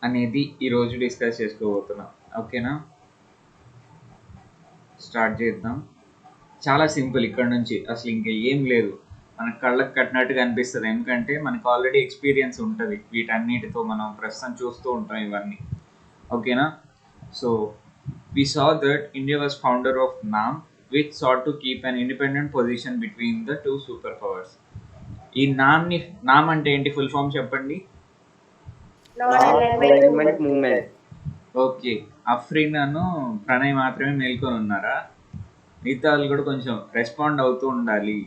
అనేది ఈరోజు డిస్కస్ చేసుకోబోతున్నాం. ఓకేనా, స్టార్ట్ చేద్దాం. చాలా సింపుల్. ఇక్కడ నుంచి అసలు ఇంకా ఏం లేదు, మన కళ్ళకు కట్టినట్టుగా అనిపిస్తుంది. ఎందుకంటే మనకు ఆల్రెడీ ఎక్స్పీరియన్స్ ఉంటుంది వీటన్నిటితో, మనం ప్రస్తుతం చూస్తూ ఉంటాం ఇవన్నీ. ఓకేనా, so we saw that India was founder of NAM, which sought to keep an independent position between the two superpowers. ఈ నామ్ అంటే ఏంటి? ఫుల్ ఫామ్ చెప్పండి. Non-alignment movement. ఓకే, అఫ్రీన్ అను ప్రణయ్ మాత్రమే మేల్కొని ఉన్నారా? మిగతా వాళ్ళు కూడా కొంచెం రెస్పాండ్ అవుతూ ఉండాలి.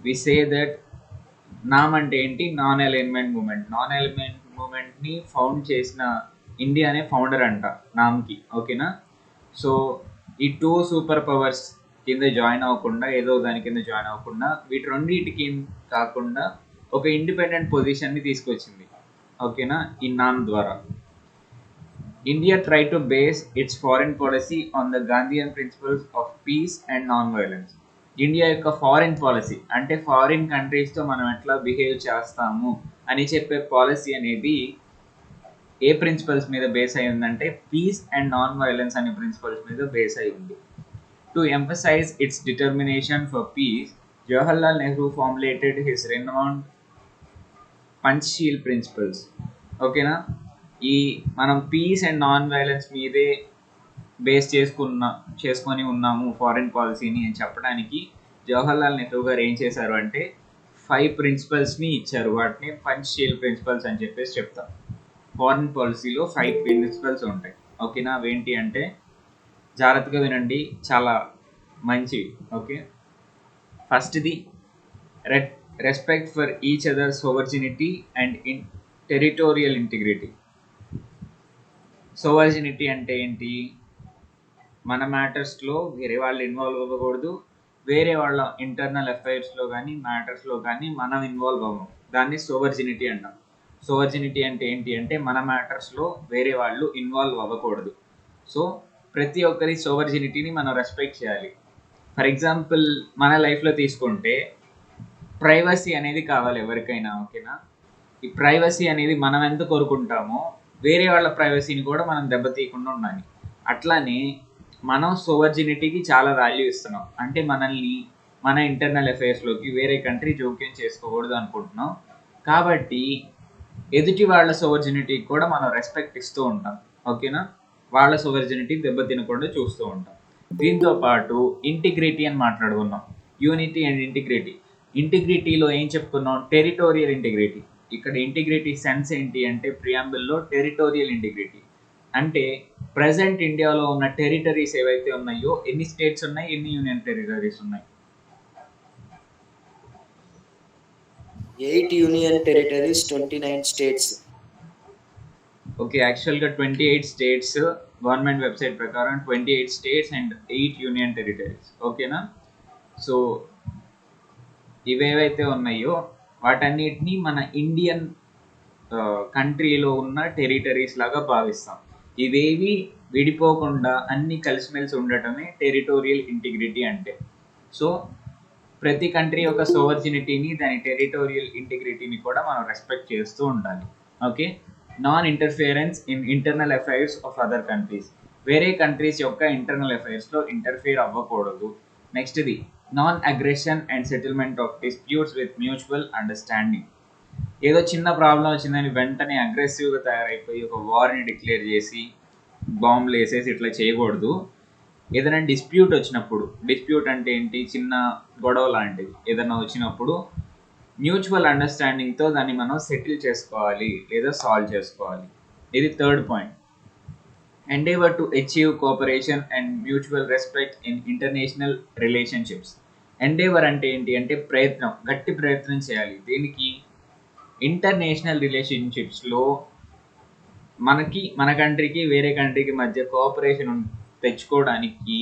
వి సే దట్ నామ్ అంటే ఏంటి? Non alignment movement. Non alignment మూమెంట్ని ఫౌండ్ చేసిన ఇండియానే ఫౌండర్ అంట నామ్కి. ఓకేనా, సో ఈ టూ సూపర్ పవర్స్ కింద జాయిన్ అవ్వకుండా, ఏదో దాని కింద జాయిన్ అవ్వకుండా, వీటి రెండింటికి కాకుండా ఒక ఇండిపెండెంట్ పొజిషన్ని తీసుకొచ్చింది. ఓకేనా, ఈ నామ్ ద్వారా. India tried to base its foreign policy on the Gandhian principles of peace and non-violence. India యొక్క ఫారిన్ పాలసీ అంటే ఫారిన్ కంట్రీస్తో మనం ఎట్లా బిహేవ్ చేస్తాము అని చెప్పే పాలసీ అనేది ఏ ప్రిన్సిపల్స్ మీద బేస్ అయి ఉందంటే పీస్ అండ్ నాన్ వైలెన్స్ అనే ప్రిన్సిపల్స్ మీద బేస్ అయి ఉంది. To emphasize its determination for peace, Jawaharlal Nehru formulated his renowned Panchsheel principles. ఓకేనా, ఈ మనం పీస్ అండ్ నాన్ వైలెన్స్ మీదే బేస్ చేసుకొని ఉన్నాము ఫారిన్ పాలసీని అని చెప్పడానికి జవహర్లాల్ నెహ్రూ గారు ఏం చేశారు అంటే 5 ప్రిన్సిపల్స్ని ఇచ్చారు. వాటిని పంచ్షీల్ ప్రిన్సిపల్స్ అని చెప్పేసి చెప్తాం. ఫారిన్ పాలసీలో 5 ప్రిన్సిపల్స్ ఉంటాయి. ఓకేనా, అవేంటి అంటే జాగ్రత్తగా వినండి, చాలా మంచివి. ఓకే, ఫస్ట్ది respect for each other sovereignty and territorial integrity. Sovereignty అంటే ఏంటి? మన మ్యాటర్స్లో వేరే వాళ్ళు ఇన్వాల్వ్ అవ్వకూడదు, వేరే వాళ్ళ ఇంటర్నల్ అఫైర్స్లో కానీ మ్యాటర్స్లో కానీ మనం ఇన్వాల్వ్ అవ్వము. దాన్ని సోవర్జినిటీ అంటాం. సోవర్జినిటీ అంటే ఏంటి అంటే మన మ్యాటర్స్లో వేరే వాళ్ళు ఇన్వాల్వ్ అవ్వకూడదు. సో ప్రతి ఒక్కరి సోవర్జినిటీని మనం రెస్పెక్ట్ చేయాలి. ఫర్ ఎగ్జాంపుల్ మన లైఫ్లో తీసుకుంటే ప్రైవసీ అనేది కావాలి ఎవరికైనా. ఓకేనా, ఈ ప్రైవసీ అనేది మనం ఎంత కోరుకుంటామో వేరే వాళ్ళ ప్రైవసీని కూడా మనం దెబ్బతీయకుండా ఉండాలి. అట్లానే మనం సోవర్జినిటీకి చాలా వాల్యూ ఇస్తున్నాం. అంటే మనల్ని మన ఇంటర్నల్ అఫైర్స్లోకి వేరే కంట్రీ జోక్యం చేసుకోకూడదు అనుకుంటున్నాం. కాబట్టి ఎదుటి వాళ్ళ సోవర్జినిటీకి కూడా మనం రెస్పెక్ట్ ఇస్తూ ఉంటాం. ఓకేనా, వాళ్ళ సోవర్జినిటీ దెబ్బతినకుండా చూస్తూ ఉంటాం. దీంతో పాటు ఇంటిగ్రిటీ అని మాట్లాడుకున్నాం. Unity and integrity. ఇంటిగ్రిటీలో ఏం చెప్పుకున్నాం? Territorial integrity. ఇక్కడ ఇంటిగ్రిటీ సెన్స్ ఏంటి అంటే ప్రియాంబుల్లో టెరిటోరియల్ ఇంటిగ్రిటీ అంటే ప్రజెంట్ ఇండియాలో ఉన్న టెరిటరీస్ ఏవైతే ఉన్నాయో, ఎన్ని స్టేట్స్ ఉన్నాయి, ఎన్ని యూనియన్ టెరిటరీస్ ఉన్నాయి? 8 union territories, 29 states. ఓకే, యాక్చువల్గా 28 స్టేట్స్. గవర్నమెంట్ వెబ్సైట్ ప్రకారం 28 స్టేట్స్ అండ్ 8 యూనియన్ టెరిటరీస్. ఓకేనా, సో ఇవేవైతే ఉన్నాయో వాటన్నిటిని మన ఇండియన్ కంట్రీలో ఉన్న టెరిటరీస్ లాగా భావిస్తాం. ఇవేవి విడిపోకుండా అన్ని కలిసిమెలిసి ఉండటమే టెరిటోరియల్ ఇంటిగ్రిటీ అంటే. సో ప్రతి కంట్రీ యొక్క సోవర్జినిటీని, దాని టెరిటోరియల్ ఇంటిగ్రిటీని కూడా మనం రెస్పెక్ట్ చేస్తూ ఉండాలి. Okay, non interference in internal affairs of other countries. వేరే కంట్రీస్ యొక్క ఇంటర్నల్ అఫైర్స్లో ఇంటర్ఫియర్ అవ్వకూడదు. నెక్స్ట్ది non aggression and settlement of disputes with mutual understanding. ఏదో చిన్న ప్రాబ్లం వచ్చిందని వెంటనే అగ్రెసివ్గా తయారైపోయి ఒక వార్ని డిక్లేర్ చేసి బాంబులు వేసేసి ఇట్లా చేయకూడదు. ఏదైనా డిస్ప్యూట్ వచ్చినప్పుడు, డిస్ప్యూట్ అంటే ఏంటి? చిన్న గొడవ లాంటిది ఏదైనా వచ్చినప్పుడు మ్యూచువల్ అండర్స్టాండింగ్తో దాన్ని మనం సెటిల్ చేసుకోవాలి లేదా సాల్వ్ చేసుకోవాలి. ఇది third point. Endeavour to achieve cooperation and mutual respect in international relationships. Endeavour అంటే ఏంటి అంటే ప్రయత్నం, గట్టి ప్రయత్నం చేయాలి. దీనికి ఇంటర్నేషనల్ రిలేషన్షిప్స్లో మన కంట్రీకి వేరే కంట్రీకి మధ్య కోఆపరేషన్ తెచ్చుకోవడానికి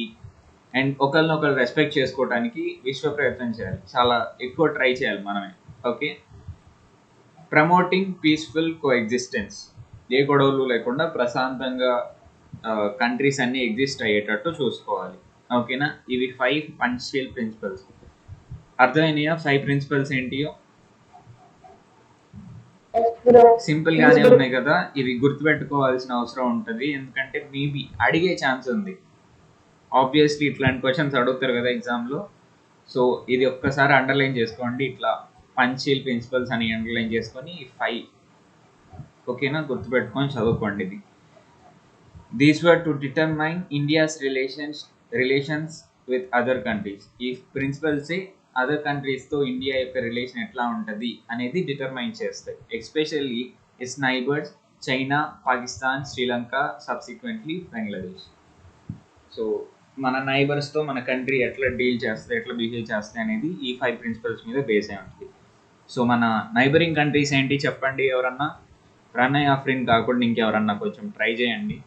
అండ్ ఒకరినొకరు రెస్పెక్ట్ చేసుకోవడానికి విశ్వ ప్రయత్నం చేయాలి. చాలా ఎక్కువ ట్రై చేయాలి మనమే. ఓకే, ప్రమోటింగ్ పీస్ఫుల్ కో ఎగ్జిస్టెన్స్. ఏ గొడవలు లేకుండా ప్రశాంతంగా కంట్రీస్ అన్నీ ఎగ్జిస్ట్ అయ్యేటట్టు చూసుకోవాలి. ఓకేనా, ఇవి 5 పంచ్షీల్ ప్రిన్సిపల్స్. అర్థమైనాయా 5 ప్రిన్సిపల్స్ ఏంటియో? సింపుల్ గానే ఉన్నాయి కదా, ఇవి గుర్తుపెట్టుకోవాల్సిన అవసరం ఉంటుంది, ఎందుకంటే మేబీ అడిగే ఛాన్స్ ఉంది. ఆబ్వియస్లీ ఇట్లాంటి క్వశ్చన్స్ అడుగుతారు కదా ఎగ్జామ్లో. సో ఇది ఒక్కసారి అండర్లైన్ చేసుకోండి, ఇట్లా పంచీల్ ప్రిన్సిపల్స్ అని అండర్లైన్ చేసుకొని 5 ఓకేనా, గుర్తుపెట్టుకొని చదువుకోండి ఇది. These were to determine India's relations with other countries. ఈ ప్రిన్సిపల్స్ అదర్ కంట్రీస్తో ఇండియా యొక్క రిలేషన్ ఎట్లా ఉంటుంది అనేది డిటర్మైన్ చేస్తాయి. Especially it's neighbours China, Pakistan, Sri Lanka, subsequently Bangladesh. So మన నైబర్స్తో మన కంట్రీ ఎట్లా డీల్ చేస్తుంది, ఎట్లా బిహేవ్ చేస్తుంది అనేది ఈ 5 ప్రిన్సిపల్స్ మీద బేస్ అయి ఉంటుంది. సో మన నైబరింగ్ కంట్రీస్ ఏంటి చెప్పండి ఎవరన్నా? ప్రణయ్, ఆఫ్రిన్ కాకుండా ఇంకెవరన్నా కొంచెం ట్రై చేయండి.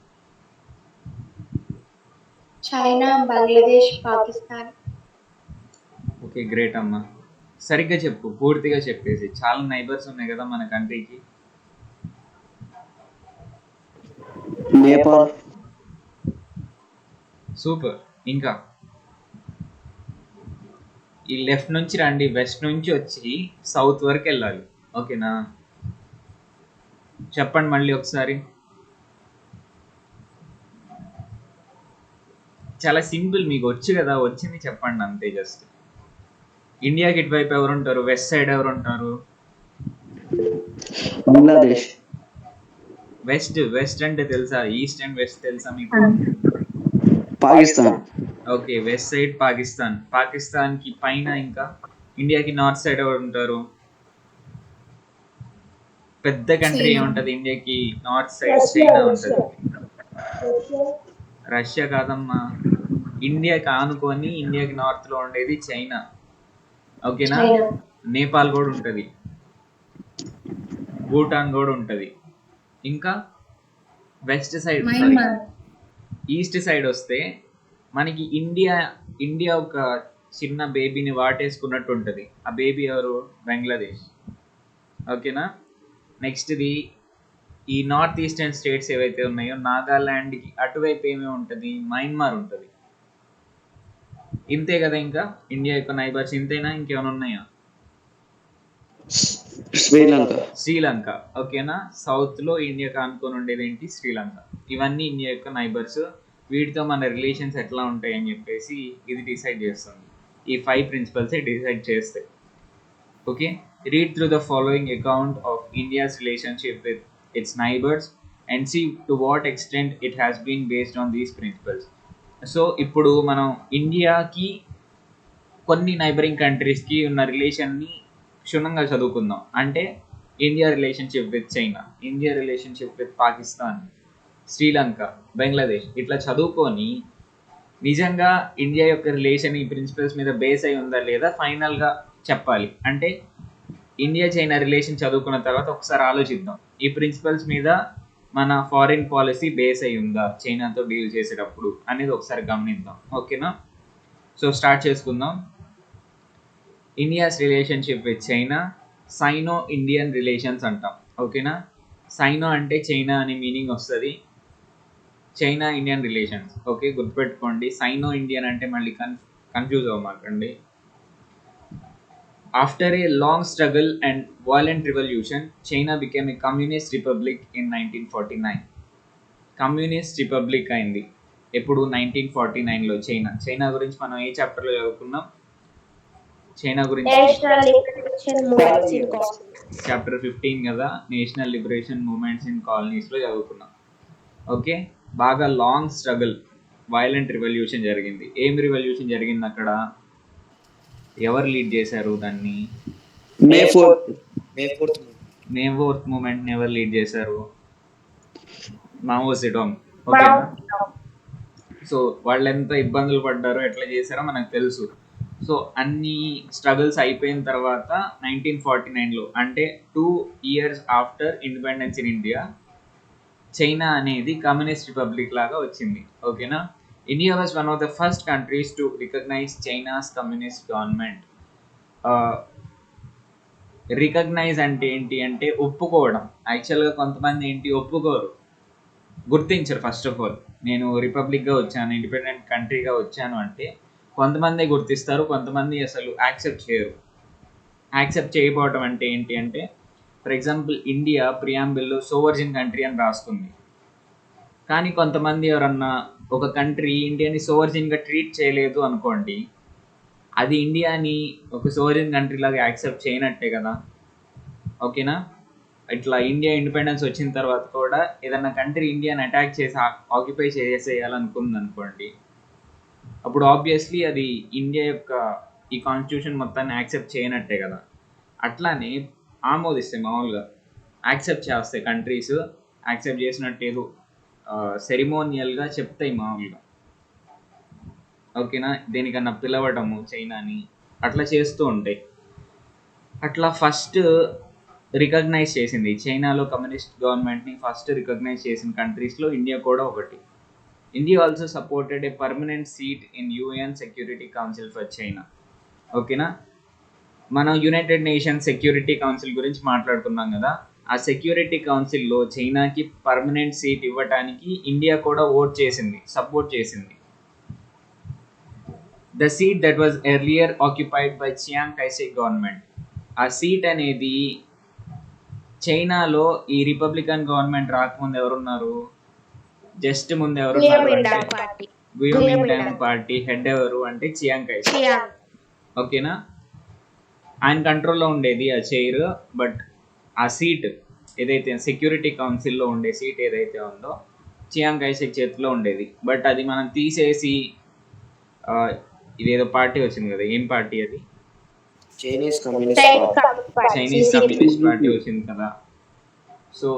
China, Bangladesh, Pakistan. Okay, great అమ్మా. సరిగ్గా చెప్పు, పూర్తిగా చెప్పేసి. చాలా నైబర్స్ ఉన్నాయి కదా మన కంట్రీకి. నేపాల్. సూపర్. ఇంకా ఈ లెఫ్ట్ నుంచి రండి, వెస్ట్ నుంచి వచ్చి సౌత్ వరకు వెళ్ళాలి. ఓకేనా, చెప్పండి మళ్ళీ ఒకసారి. చాలా సింపుల్, మీకు వచ్చు కదా, వచ్చింది చెప్పండి అంతే. జస్ట్ ఇండియాకి ఇటువైపు ఎవరు ఉంటారు? వెస్ట్ సైడ్ ఎవరు ఉంటారు? బంగ్లాదేశ్. వెస్ట్ అంటే తెలుసా? ఈస్ట్ అండ్ వెస్ట్ తెలుసా మీకు? Pakistan. Okay, west side Pakistan. Pakistan కి పైన ఇంకా ఇండియాకి నార్త్ సైడ్ ఎవరు ఉంటారు? పెద్ద కంట్రీ ఏముంటది ఇండియాకి నార్త్ సైడ్? చైనా ఉంటది. రష్యా కాదమ్మా, ఇండియాకి ఆనుకొని ఇండియాకి నార్త్ లో ఉండేది చైనా. ఓకేనా, నేపాల్ కూడా ఉంటది, భూటాన్ కూడా ఉంటది. ఇంకా వెస్ట్ సైడ్, ఈస్ట్ సైడ్ వస్తే మనకి ఇండియా ఒక చిన్న బేబీని వాటేసుకున్నట్టు ఉంటుంది. ఆ బేబీ ఎవరు? బంగ్లాదేశ్. ఓకేనా, నెక్స్ట్ది ఈ నార్త్ ఈస్టర్న్ స్టేట్స్ ఏవైతే ఉన్నాయో, నాగాల్యాండ్కి అటువైపు ఏమేమి ఉంటుంది? మయన్మార్ ఉంటుంది. ఇంతే కదా, ఇంకా ఇండియా యొక్క నైబర్స్ ఇంతేనా, ఇంకేమైనా ఉన్నాయా? శ్రీలంక. ఓకేనా, సౌత్ లో ఇండియాకి అనుకొని ఉండేది ఏంటి? శ్రీలంక. ఇవన్నీ ఇండియా యొక్క నైబర్స్. వీటితో మన రిలేషన్స్ ఎట్లా ఉంటాయి అని చెప్పేసి ఇది డిసైడ్ చేస్తుంది. ఈ 5 ప్రిన్సిపల్స్ డిసైడ్ చేస్తాయి. Okay, read through the following account of India's relationship with its neighbours and see to what extent it has been based on these principles. So ఇప్పుడు మనం ఇండియాకి కొన్ని నైబరింగ్ కంట్రీస్కి ఉన్న రిలేషన్ని క్షుణ్ణంగా చదువుకుందాం. అంటే India relationship with China, India relationship with Pakistan, Sri Lanka, Bangladesh, ఇట్లా చదువుకొని నిజంగా ఇండియా యొక్క రిలేషన్ ఈ ప్రిన్సిపల్స్ మీద బేస్ అయి ఉందా లేదా ఫైనల్గా చెప్పాలి. అంటే ఇండియా చైనా రిలేషన్ చదువుకున్న తర్వాత ఒకసారి ఆలోచిద్దాం, ఈ ప్రిన్సిపల్స్ మీద మన ఫారిన్ పాలసీ బేస్ అయి ఉందా చైనాతో డీల్ చేసేటప్పుడు అనేది ఒకసారి గమనిద్దాం. ఓకేనా, సో స్టార్ట్ చేసుకుందాం. India's relationship with China, Sino Indian relations అంటాం. ఓకేనా, సైనో అంటే చైనా అనే మీనింగ్ వస్తుంది, చైనా ఇండియన్ రిలేషన్స్. ఓకే, గుర్తుపెట్టుకోండి. సైనో ఇండియన్ అంటే మళ్ళీ కన్ఫ్యూజ్ అవ్వమాకండి. After a long struggle and violent revolution, China became a communist republic in 1949. Communist republic అయింది ఎప్పుడు? 1949లో. చైనా గురించి మనం ఏ చాప్టర్లో చదువుకున్నాం? చైనా గురించి చాప్టర్ 15 కదా, నేషనల్ లిబరేషన్ మూమెంట్స్ ఇన్ కాలనీస్లో చదువుకున్నాం. ఓకే, బాగా లాంగ్ స్ట్రగుల్, వైలెంట్ రివల్యూషన్ జరిగింది. ఏం రివల్యూషన్ జరిగింది అక్కడ? ఎవరు లీడ్ చేశారు దాన్ని? మే ఫోర్త్ మూమెంట్ ఎవరు లీడ్ చేశారు? Mao Zedong. ఓకేనా, సో వాళ్ళు ఎంత ఇబ్బందులు పడ్డారో, ఎట్లా చేశారో మనకు తెలుసు. సో అన్ని స్ట్రగుల్స్ అయిపోయిన తర్వాత 1949లో, అంటే 2 years after independence in India, China అనేది కమ్యూనిస్ట్ రిపబ్లిక్ లాగా వచ్చింది. ఓకేనా, India was one of the first countries to recognise China's communist government. Recognise అంటే ఏంటి అంటే ఒప్పుకోవడం. యాక్చువల్గా కొంతమంది ఏంటి ఒప్పుకోరు, గుర్తించరు. ఫస్ట్ ఆఫ్ ఆల్ నేను రిపబ్లిక్గా వచ్చాను, ఇండిపెండెంట్ కంట్రీగా వచ్చాను అంటే కొంతమంది గుర్తిస్తారు, కొంతమంది అసలు యాక్సెప్ట్ చేయరు. యాక్సెప్ట్ చేయకపోవడం అంటే ఏంటి అంటే ఫర్ ఎగ్జాంపుల్ ఇండియా ప్రియాంబిల్లో సోవర్జిన్ కంట్రీ అని రాస్తుంది. కానీ కొంతమంది ఎవరన్నా ఒక కంట్రీ ఇండియాని సోవర్జిన్గా ట్రీట్ చేయలేదు అనుకోండి, అది ఇండియాని ఒక సోవర్జిన్ కంట్రీ లాగా యాక్సెప్ట్ చేయనట్టే కదా. ఓకేనా? ఇట్లా ఇండియా ఇండిపెండెన్స్ వచ్చిన తర్వాత కూడా ఏదన్నా కంట్రీ ఇండియాని అటాక్ చేసి ఆక్యుపై చేసేయాలనుకుంది అనుకోండి, అప్పుడు ఆబ్వియస్లీ అది ఇండియా యొక్క ఈ కాన్స్టిట్యూషన్ మొత్తాన్ని యాక్సెప్ట్ చేయనట్టే కదా. అట్లానే ఆమోదిస్తాయి, మామూలుగా యాక్సెప్ట్ చేస్తాయి కంట్రీస్. యాక్సెప్ట్ చేసినట్టు ఏదో సెరిమోనియల్గా చెప్తాయి మామూలుగా. ఓకేనా? దేనికన్నా పిలవడము చైనాని అట్లా చేస్తూ ఉంటాయి. అట్లా ఫస్ట్ రికగ్నైజ్ చేసింది చైనాలో కమ్యూనిస్ట్ గవర్నమెంట్ని ఫస్ట్ రికగ్నైజ్ చేసిన కంట్రీస్లో ఇండియా కూడా ఒకటి. India also supported a permanent seat in UN security council for China. ఓకేనా? మనం యునైటెడ్ నేషన్స్ సెక్యూరిటీ కౌన్సిల్ గురించి మాట్లాడుకున్నాం కదా. ఆ సెక్యూరిటీ కౌన్సిల్లో చైనాకి పర్మనెంట్ సీట్ ఇవ్వటానికి ఇండియా కూడా ఓట్ చేసింది, సపోర్ట్ చేసింది. The seat that was earlier occupied by Chiang Kai-shek government. ఆ సీట్ అనేది చైనాలో ఈ రిపబ్లికన్ గవర్నమెంట్ రాకముందు ఎవరున్నారు, జస్ట్ ముందు ఎవరున్నారు అంటే గుయోమింటాంగ్ పార్టీ హెడ్ ఎవరు అంటే చియాంగ్ కైసెక్. ఓకేనా? ఆయన కంట్రోల్లో ఉండేది ఆ చైర్. బట్ ఆ సీట్ ఏదైతే సెక్యూరిటీ కౌన్సిల్లో ఉండే సీట్ ఏదైతే ఉందో చియాంగ్ కైసెక్ చేతిలో ఉండేది. బట్ అది మనం తీసేసి ఇదేదో పార్టీ వచ్చింది కదా, ఏం పార్టీ అది? చైనీస్ కమ్యూనిస్ట్ పార్టీ వచ్చింది కదా. సో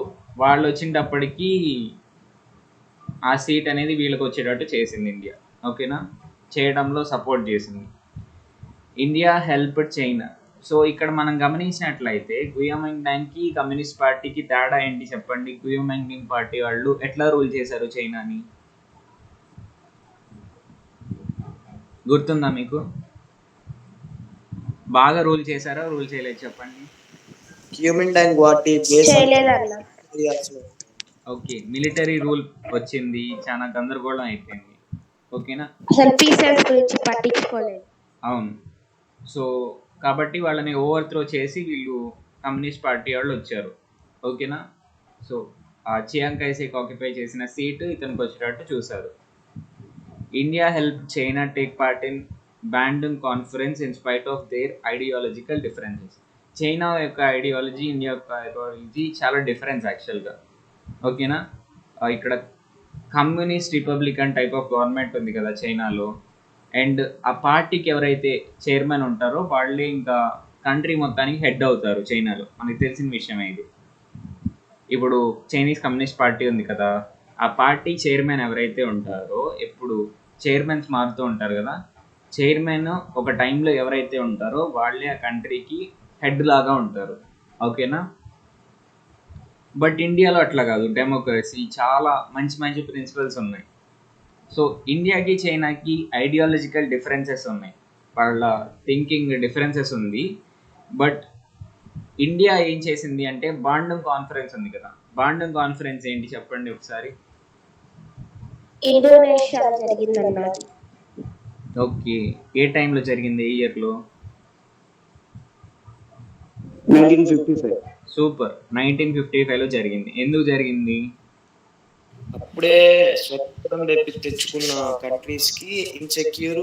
వాళ్ళు వచ్చినప్పటికీ ఆ సీట్ అనేది వీళ్ళకి వచ్చేటట్టు చేసింది ఇండియా. ఓకేనా? చేయడంలో సపోర్ట్ చేసింది. India helped China. సో ఇక్కడ మనం గమనించినట్లయితే గుయోమింటాంగ్కి కమ్యూనిస్ట్ పార్టీకి తేడా ఏంటి చెప్పండి? గుయోమింటాంగ్ పార్టీ వాళ్ళు ఎట్లా రూల్ చేశారు చైనాని, గుర్తుందా మీకు? బాగా రూల్ చేశారా, రూల్ చేయలేదు చెప్పండి? ఓకే, మిలిటరీ రూల్ వచ్చింది, చాలా గందరగోళం అయిపోయింది. ఓకేనా? అవును. సో కాబట్టి వాళ్ళని ఓవర్త్రో చేసి వీళ్ళు కమ్యూనిస్ట్ పార్టీ వాళ్ళు వచ్చారు. ఓకేనా? సో ఆ చియాంగ్ కైసెక్ ఆక్యుపై చేసిన సీటు ఇతనికి వచ్చేటట్టు చూశారు. India help China take part in banding conference in spite of their ideological differences. China యొక్క ఐడియాలజీ, ఇండియా యొక్క ఐడియాలజీ చాలా డిఫరెన్స్ యాక్చువల్గా. ఓకేనా? ఇక్కడ communist Republican type of government ఉంది కదా చైనాలో, అండ్ ఆ పార్టీకి ఎవరైతే చైర్మన్ ఉంటారో వాళ్ళే ఇంకా కంట్రీ మొత్తానికి హెడ్ అవుతారు చైనాలో. మనకు తెలిసిన విషయమే ఇది. ఇప్పుడు చైనీస్ కమ్యూనిస్ట్ పార్టీ ఉంది కదా, ఆ పార్టీ చైర్మన్ ఎవరైతే ఉంటారో, ఎప్పుడు చైర్మన్స్ మారుతూ ఉంటారు కదా, చైర్మన్ ఒక టైంలో ఎవరైతే ఉంటారో వాళ్ళే ఆ కంట్రీకి హెడ్ లాగా ఉంటారు. ఓకేనా? బట్ ఇండియాలో అట్లా కాదు, డెమోక్రసీ, చాలా మంచి మంచి ప్రిన్సిపల్స్ ఉన్నాయి. సో ఇండియాకి చైనాకి ఐడియాలజికల్ డిఫరెన్సెస్ ఉన్నాయి, వాళ్ళ థింకింగ్ డిఫరెన్సెస్ ఉంది. బట్ ఇండియా ఏం చేసింది అంటే బాండింగ్ కాన్ఫరెన్స్ ఉంది కదా, బాండింగ్ కాన్ఫరెన్స్ ఏంటి చెప్పండి ఒకసారి? ఇండోనేషియాలో జరిగిందన్నది. ఓకే, ఏ టైంలో జరిగింది, ఏ ఇయర్లో? 1955. సూపర్, 1955లో జరిగింది. ఎందుకు జరిగింది? అప్పుడే స్వతంత్రం తెచ్చుకున్న కంట్రీస్ కి ఇన్సెక్యూర్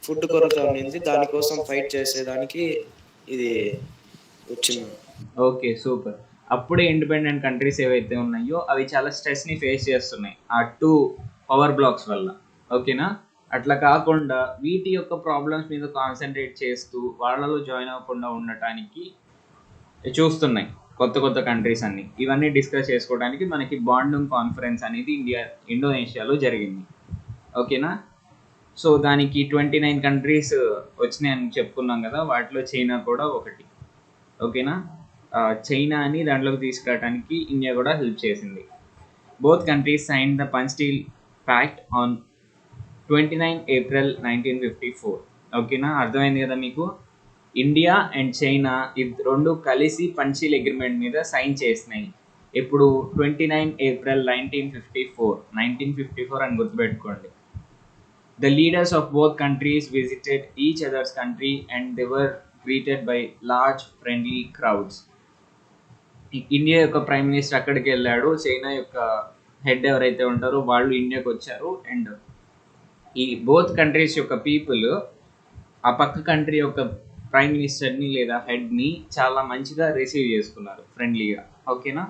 ఫుడ్ కొరత ఉండింది, దానికోసం ఫైట్ చేసేదానికి ఇది వచ్చింది. Okay, super. అప్పుడే ఇండిపెండెంట్ కంట్రీస్ ఏవైతే ఉన్నాయో అవి చాలా స్ట్రెస్ని ఫేస్ చేస్తున్నాయి ఆ 2 పవర్ బ్లాక్స్ వల్ల. ఓకేనా? అట్లా కాకుండా వీటి యొక్క ప్రాబ్లమ్స్ మీద కాన్సన్ట్రేట్ చేస్తూ వాళ్ళలో జాయిన్ అవ్వకుండా ఉండటానికి చూస్తున్నాయి కొత్త కొత్త కంట్రీస్ అన్ని. ఇవన్నీ డిస్కస్ చేసుకోవడానికి మనకి బాండింగ్ కాన్ఫరెన్స్ అనేది ఇండోనేషియాలో జరిగింది. ఓకేనా? సో దానికి 29 కంట్రీస్ వచ్చినాయని చెప్పుకున్నాం కదా, వాటిలో చైనా కూడా ఒకటి. ఓకేనా? చైనాని దాంట్లోకి తీసుకురావడానికి ఇండియా కూడా హెల్ప్ చేసింది. Both countries sign the Panchsheel pact on 29 April 1954. ఓకేనా? అర్థమైంది కదా మీకు? ఇండియా అండ్ చైనా రెండు కలిసి పంచీల్ అగ్రిమెంట్ మీద సైన్ చేసినాయి. ఇప్పుడు 29 ఏప్రిల్ 1954 అని గుర్తుపెట్టుకోండి. The leaders of both countries visited each other's country and they were greeted by large friendly crowds. India యొక్క ప్రైమ్ మినిస్టర్ అక్కడికి వెళ్ళాడు, చైనా యొక్క హెడ్ ఎవరైతే ఉంటారో వాళ్ళు ఇండియాకి వచ్చారు. అండ్ ఈ బోత్ కంట్రీస్ యొక్క పీపుల్ ఆ పక్క కంట్రీ యొక్క ప్రైమ్ మినిస్టర్ని లేదా హెడ్ని చాలా మంచిగా రిసీవ్ చేసుకున్నారు, ఫ్రెండ్లీగా. ఓకేనా?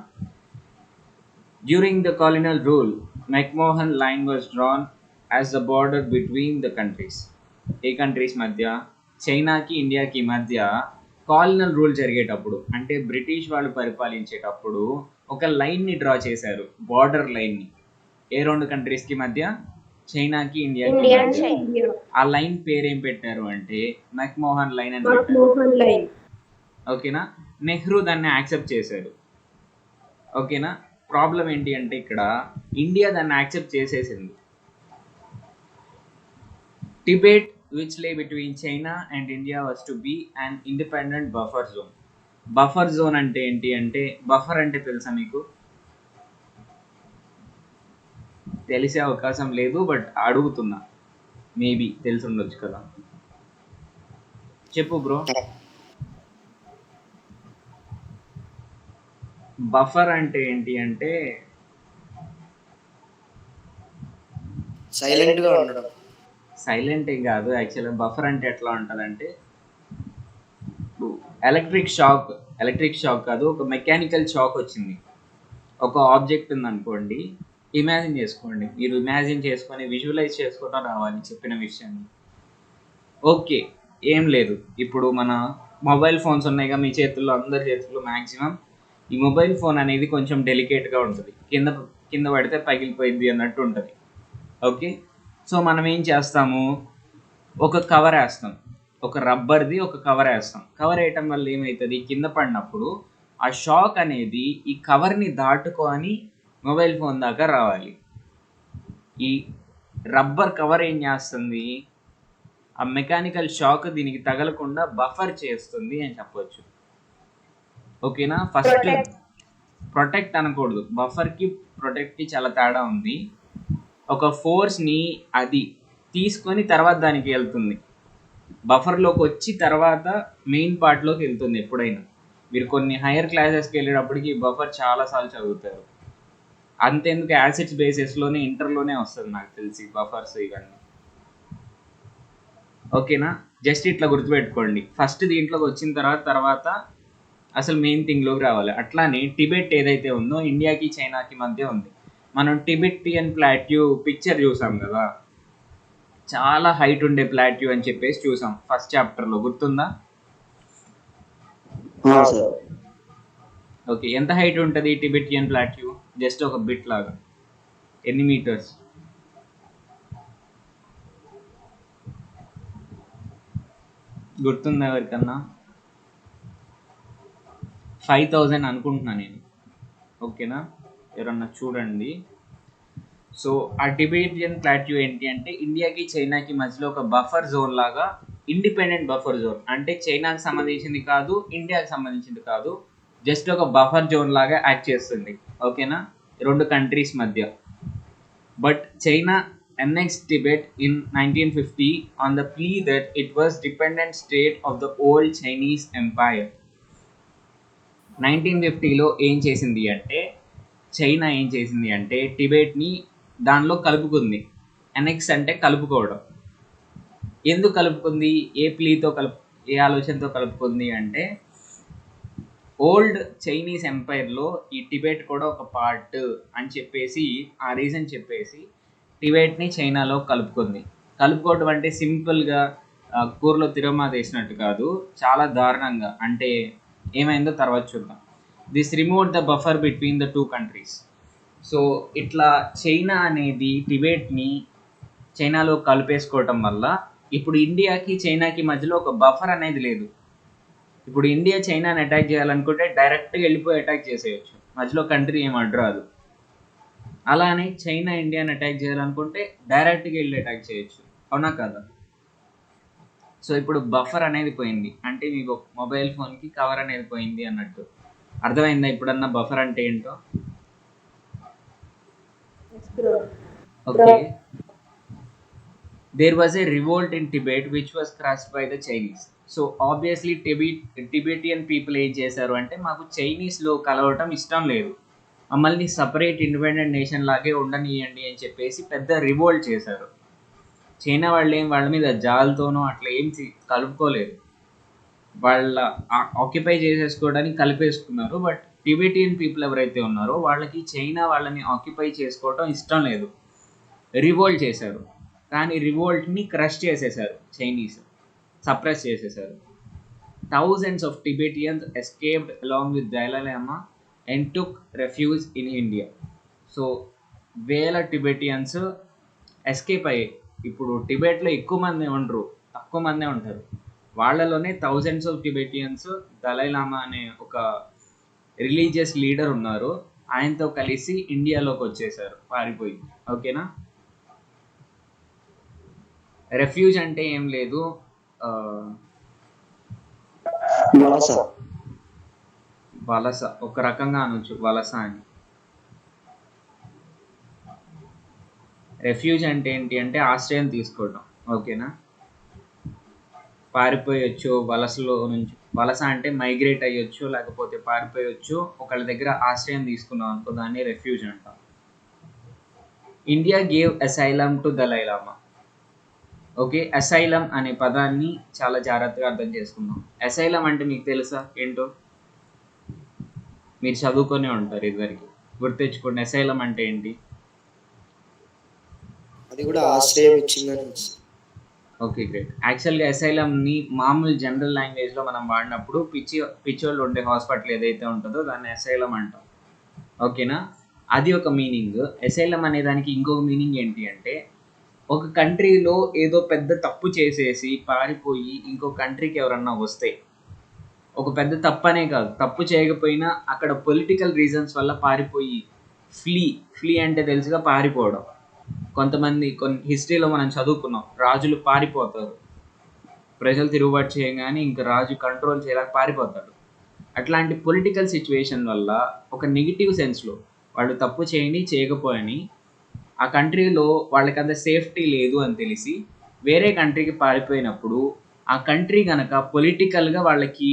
During the colonial rule McMahon line was drawn as the border between the countries. ఏ కంట్రీస్ మధ్య? చైనాకి ఇండియాకి మధ్య కాలనియల్ రూల్ జరిగేటప్పుడు, అంటే బ్రిటిష్ వాళ్ళు పరిపాలించేటప్పుడు ఒక లైన్ని డ్రా చేశారు, బార్డర్ లైన్ని. ఏ రెండు కంట్రీస్కి మధ్య? చైనాకి ఇండియాకి ఇండియా మధ్య. చైనా ఆ లైన్ పేరేం పెట్టారు అంటే మెక్మోహన్ లైన్ అని పెట్టారు. మన్మోహన్ లైన్. ఓకేనా? నెహ్రూ దాన్ని యాక్సెప్ట్ చేశారు. ఓకేనా? ప్రాబ్లం ఏంటి అంటే ఇక్కడ ఇండియా దాన్ని యాక్సెప్ట్ చేసేసింది. Tibet which lay between China and India was to be an independent buffer zone. Buffer zone అంటే ఏంటి అంటే, బఫర్ అంటే తెలుసా మీకు? తెలిసే అవకాశం లేదు, బట్ అడుగుతున్నా, మేబీ తెలిసి ఉండొచ్చు కదా. చెప్పు బ్రో. బఫర్ అంటే ఏంటి అంటే సైలెంట్ గా ఉండడం. సైలెంట్ ఏం కాదు యాక్చువల్గా. బఫర్ అంటే ఎట్లా ఉంటుందంటే, ఎలక్ట్రిక్ షాక్ కాదు, ఒక మెకానికల్ షాక్ వచ్చింది. ఒక ఆబ్జెక్ట్ ఉందనుకోండి, ఇమాజిన్ చేసుకోండి, మీరు ఇమాజిన్ చేసుకొని విజువలైజ్ చేసుకోవడం రావాలి చెప్పిన విషయాన్ని. ఓకే, ఏం లేదు, ఇప్పుడు మన మొబైల్ ఫోన్స్ ఉన్నాయిగా మీ చేతుల్లో, అందరి చేతుల్లో మ్యాక్సిమం. ఈ మొబైల్ ఫోన్ అనేది కొంచెం డెలికేట్గా ఉంటుంది, కింద పడితే పగిలిపోయింది అన్నట్టు ఉంటుంది. ఓకే, సో మనం ఏం చేస్తాము, ఒక కవర్ వేస్తాం, ఒక రబ్బర్ది ఒక కవర్ వేస్తాం. కవర్ వేయటం వల్ల ఏమవుతుంది, కింద పడినప్పుడు ఆ షాక్ అనేది ఈ కవర్ని దాటుకొని మొబైల్ ఫోన్ దాకా రావాలి. ఈ రబ్బర్ కవర్ ఏం చేస్తుంది, ఆ మెకానికల్ షాక్ దీనికి తగలకుండా బఫర్ చేస్తుంది అని చెప్పొచ్చు. ఓకేనా? ఫస్ట్ ప్రొటెక్ట్ అనకూడదు, బఫర్కి ప్రొటెక్ట్కి చాలా తేడా ఉంది. ఒక ఫోర్స్ని అది తీసుకొని తర్వాత దానికి వెళ్తుంది, బఫర్లోకి వచ్చి తర్వాత మెయిన్ పార్ట్లోకి వెళ్తుంది. ఎప్పుడైనా మీరు కొన్ని హైయర్ క్లాసెస్కి వెళ్ళేటప్పటికి బఫర్ చాలాసార్లు చదువుతారు. అంతేందుకు యాసిడ్స్ బేసెస్లోనే ఇంటర్లోనే వస్తుంది నాకు తెలిసి బఫర్స్ ఇవన్నీ. ఓకేనా? జస్ట్ ఇట్లా గుర్తుపెట్టుకోండి, ఫస్ట్ దీంట్లోకి వచ్చిన తర్వాత అసలు మెయిన్ థింగ్లోకి రావాలి. అట్లానే టిబెట్ ఏదైతే ఉందో ఇండియాకి చైనాకి మధ్య ఉంది. మనం టిబెటియన్ ప్లాట్యూ పిక్చర్ చూసాం కదా, చాలా హైట్ ఉండే ప్లాట్యూ అని చెప్పేసి చూసాం ఫస్ట్ చాప్టర్లో, గుర్తుందా? ఓకే, ఎంత హైట్ ఉంటుంది టిబెటియన్ ప్లాట్యూ? జస్ట్ ఒక బిట్ లాగా ఎన్ని మీటర్స్? గుర్తుందా ఎవరికన్నా? 5000 అనుకుంటున్నా నేను. ఓకేనా? ఎవరన్నా చూడండి. సో ఆ టిబెటియన్ ప్లాట్యూ ఏంటి అంటే ఇండియాకి చైనాకి మధ్యలో ఒక బఫర్ జోన్ లాగా, ఇండిపెండెంట్ బఫర్ జోన్, అంటే చైనాకి సంబంధించింది కాదు, ఇండియాకి సంబంధించింది కాదు, జస్ట్ ఒక బఫర్ జోన్ లాగా యాక్ట్ చేస్తుంది. ఓకేనా? రెండు కంట్రీస్ మధ్య. But China annexed Tibet in 1950 on the plea that it was dependent state of the old Chinese Empire. 1950లో ఏం చేసింది అంటే, చైనా ఏం చేసింది అంటే టిబెట్ని దానిలో కలుపుకుంది. అనెక్స్ అంటే కలుపుకోవడం. ఎందుకు కలుపుకుంది, ఏ ఆలోచనతో కలుపుకుంది అంటే, ఓల్డ్ చైనీస్ ఎంపైర్లో ఈ టిబెట్ కూడా ఒక పార్ట్ అని చెప్పేసి, ఆ రీజన్ చెప్పేసి టిబెట్ని చైనాలో కలుపుకుంది. కలుపుకోవడం అంటే సింపుల్గా కూరలో తిరగమాత వేసినట్టు కాదు, చాలా దారుణంగా. అంటే ఏమైందో తర్వాత చూద్దాం. This remove the buffer between the two countries. So ఇట్లా చైనా అనేది టిబెట్ని చైనాలో కలిపేసుకోవటం వల్ల ఇప్పుడు ఇండియాకి చైనాకి మధ్యలో ఒక బఫర్ అనేది లేదు. ఇప్పుడు ఇండియా చైనాని అటాక్ చేయాలనుకుంటే డైరెక్ట్గా వెళ్ళిపోయి అటాక్ చేసేయచ్చు, మధ్యలో కంట్రీ ఏం అడ్డురాదు. అలానే చైనా ఇండియాని అటాక్ చేయాలనుకుంటే డైరెక్ట్గా వెళ్ళి అటాక్ చేయొచ్చు, అవునా కదా? సో ఇప్పుడు బఫర్ అనేది పోయింది, అంటే మీకు మొబైల్ ఫోన్కి కవర్ అనేది పోయింది అన్నట్టు. అర్థమైందా ఇప్పుడన్నా బఫర్ అంటే ఏంటో? Okay, there was a revolt in Tibet which was crushed by the Chinese. So obviously Tibetan people ఏం చేశారు అంటే మాకు చైనీస్లో కలవటం ఇష్టం లేదు, మమ్మల్ని సపరేట్ ఇండిపెండెంట్ నేషన్ లాగే ఉండనియండి అని చెప్పేసి పెద్ద రివోల్ట్ చేశారు. చైనా వాళ్ళు వాళ్ళ మీద జాలతోనో అట్లా ఏం కలుపుకోలేదు, వాళ్ళ ఆక్యుపై చేసేసుకోవడానికి కలిపేసుకున్నారు. బట్ టిబెటియన్ పీపుల్ ఎవరైతే ఉన్నారో వాళ్ళకి చైనా వాళ్ళని ఆక్యుపై చేసుకోవడం ఇష్టం లేదు, రివోల్ట్ చేశారు. కానీ రివోల్ట్ని క్రష్ చేసేసారు చైనీస్, సప్రెస్ చేసేసారు. Thousands of Tibetans escaped along with Dalai Lama and took refuge in India. So వేల టిబెటియన్స్ ఎస్కేప్ అయ్యాయి. ఇప్పుడు టిబెట్లో ఎక్కువ మంది ఉండరు, తక్కువ మందే ఉంటారు. వాళ్ళలోనే thousands of Tibetans Dalai Lama అనే ఒక రిలీజియస్ లీడర్ ఉన్నారు, ఆయనతో కలిసి ఇండియాలోకి వచ్చేసారు పారిపోయి. ఓకేనా. రెఫ్యూజ్ అంటే ఏం లేదు, వలస ఒక రకంగా అనొచ్చు, వలస అని. రెఫ్యూజ్ అంటే ఏంటి అంటే ఆశ్రయం తీసుకోవడం. ఓకేనా. పారిపోయొచ్చు వలసలో నుంచి, వలస అంటే మైగ్రేట్ అయ్యొచ్చు లేకపోతే పారిపోయొచ్చు, ఒకళ్ళ దగ్గర ఆశ్రయం తీసుకున్నాం అనుకో దాన్ని రెఫ్యూజ్ అంటాం. India gave asylum to Dalai Lama. Okay, asylum అనే పదాన్ని చాలా జాగ్రత్తగా అర్థం చేసుకుందాం. అసైలం అంటే మీకు తెలుసా ఏంటో? మీరు చదువుకొని ఉంటారు ఇదివరకు, గుర్తెచ్చుకోండి. అసైలం అంటే ఏంటి? అది కూడా ఆశ్రయం ఇచ్చిందని. Okay, great. యాక్చువల్గా అసైలంని మామూలు జనరల్ లాంగ్వేజ్లో మనం వాడినప్పుడు పిచ్చోళ్ళు ఉండే హాస్పిటల్ ఏదైతే ఉంటుందో దాన్ని అసైలం అంటాం. ఓకేనా. అది ఒక మీనింగ్. అసైలం అనే దానికి ఇంకొక మీనింగ్ ఏంటి అంటే ఒక కంట్రీలో ఏదో పెద్ద తప్పు చేసేసి పారిపోయి ఇంకో కంట్రీకి ఎవరన్నా వస్తే, ఒక పెద్ద తప్పు అనే కాదు, తప్పు చేయకపోయినా అక్కడ పొలిటికల్ రీజన్స్ వల్ల పారిపోయి, ఫ్లీ అంటే తెలుసుగా పారిపోవడం. కొంతమంది హిస్టరీలో మనం చదువుకున్నాం, రాజులు పారిపోతారు, ప్రజలు తిరుగుబాటు చేయగానే ఇంకా రాజు కంట్రోల్ చేయలేక పారిపోతాడు. అట్లాంటి పొలిటికల్ సిచ్యువేషన్ వల్ల ఒక నెగిటివ్ సెన్స్లో వాళ్ళు తప్పు చేయకపోయని ఆ కంట్రీలో వాళ్ళకి అంత సేఫ్టీ లేదు అని తెలిసి వేరే కంట్రీకి పారిపోయినప్పుడు ఆ కంట్రీ కనుక పొలిటికల్గా వాళ్ళకి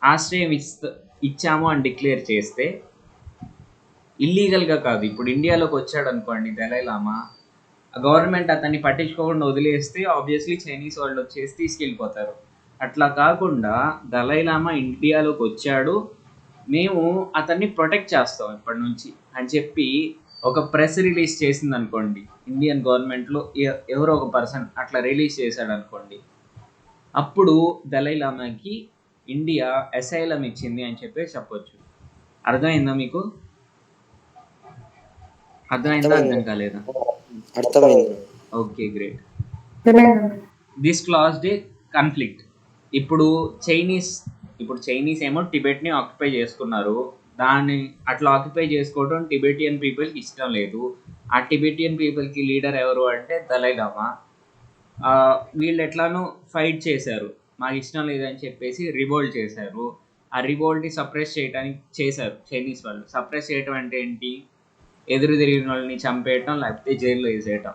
ఆశ్రయం ఇచ్చాము అని డిక్లేర్ చేస్తే, ఇల్లీగల్గా కాదు, ఇప్పుడు ఇండియాలోకి వచ్చాడు అనుకోండి దలై లామా, గవర్నమెంట్ అతన్ని పట్టించుకోకుండా వదిలేస్తే ఆబ్వియస్లీ చైనీస్ వాళ్ళు వచ్చేసి తీసుకెళ్ళిపోతారు. అట్లా కాకుండా దలై లామా ఇండియాలోకి వచ్చాడు, మేము అతన్ని ప్రొటెక్ట్ చేస్తాం ఇప్పటి నుంచి అని చెప్పి ఒక ప్రెస్ రిలీజ్ చేసింది అనుకోండి, ఇండియన్ గవర్నమెంట్లో ఎవరో ఒక పర్సన్ అట్లా రిలీజ్ చేశాడు అనుకోండి, అప్పుడు దలై లామాకి ఇండియా అసైలం ఇచ్చింది అని చెప్పి చెప్పొచ్చు. అర్థమైందా మీకు? అర్థమైందా అర్థం కాలేదా? అర్థమైంది. Okay, great. This clashed a conflict. ఇప్పుడు చైనీస్ ఏమో టిబెట్ని ఆక్యుపై చేసుకున్నారు, దాన్ని అట్లా ఆక్యుపై చేసుకోవడం టిబెటియన్ పీపుల్కి ఇష్టం లేదు. ఆ టిబెటియన్ పీపుల్కి లీడర్ ఎవరు అంటే దలై లామా. వీళ్ళు ఎట్లానో ఫైట్ చేశారు, మాకు ఇష్టం లేదని చెప్పేసి రివోల్ట్ చేశారు. ఆ రివోల్ట్ని సప్రెస్ చేయడానికి చేశారు చైనీస్ వాళ్ళు. సప్రెస్ చేయటం అంటే ఏంటి? ఎదురు తిరిగిన వాళ్ళని చంపేయటం లేకపోతే జైల్లో వేసేయటం.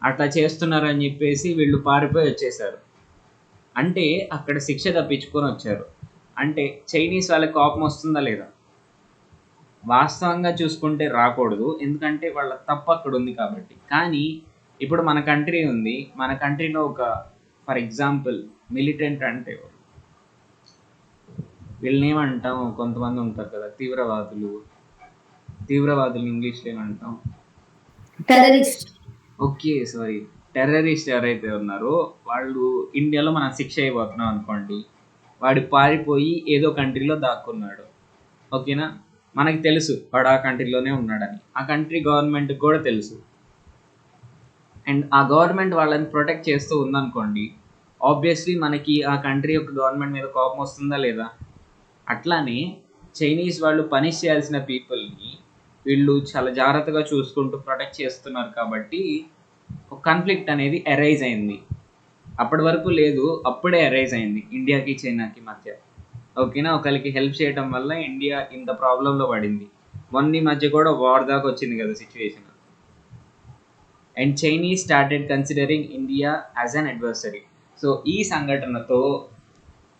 అట్లా చేస్తున్నారని చెప్పేసి వీళ్ళు పారిపోయి వచ్చేసారు. అంటే అక్కడ శిక్ష తప్పించుకొని వచ్చారు. అంటే చైనీస్ వాళ్ళకి కోపం వస్తుందా లేదా? వాస్తవంగా చూసుకుంటే రాకూడదు, ఎందుకంటే వాళ్ళ తప్పు అక్కడ ఉంది కాబట్టి. కానీ ఇప్పుడు మన కంట్రీ ఉంది, మన కంట్రీలో ఒక ఫర్ ఎగ్జాంపుల్ మిలిటెంట్ అంటే వీళ్ళని ఏమంటాం, కొంతమంది ఉంటారు కదా తీవ్రవాదులు ఇంగ్లీష్లో ఏమంటాం? ఓకే, సారీ, టెర్రరిస్ట్ ఎవరైతే ఉన్నారో వాళ్ళు ఇండియాలో మనం శిక్ష అయిపోతున్నాం అనుకోండి, వాడు పారిపోయి ఏదో కంట్రీలో దాక్కున్నాడు. ఓకేనా. మనకి తెలుసు వాడు ఆ కంట్రీలోనే ఉన్నాడని, ఆ కంట్రీ గవర్నమెంట్కి కూడా తెలుసు. అండ్ ఆ గవర్నమెంట్ వాళ్ళని ప్రొటెక్ట్ చేస్తూ ఉందనుకోండి, ఆబ్వియస్లీ మనకి ఆ కంట్రీ యొక్క గవర్నమెంట్ మీద కోపం వస్తుందా లేదా? అట్లానే చైనీస్ వాళ్ళు పనిష్ చేయాల్సిన పీపుల్ని వీళ్ళు చాలా జాగ్రత్తగా చూసుకుంటూ ప్రొటెక్ట్ చేస్తున్నారు కాబట్టి ఒక కాన్ఫ్లిక్ట్ అనేది అరైజ్ అయింది. అప్పటి వరకు లేదు, అప్పుడే అరైజ్ అయింది ఇండియాకి చైనాకి మధ్య. ఓకేనా. ఒకరికి హెల్ప్ చేయడం వల్ల ఇండియా ఇంత ప్రాబ్లంలో పడింది. మొన్న మధ్య కూడా వార్ దాకా వచ్చింది కదా situation. And Chinese started considering India as an adversary. So ఈ సంఘటనతో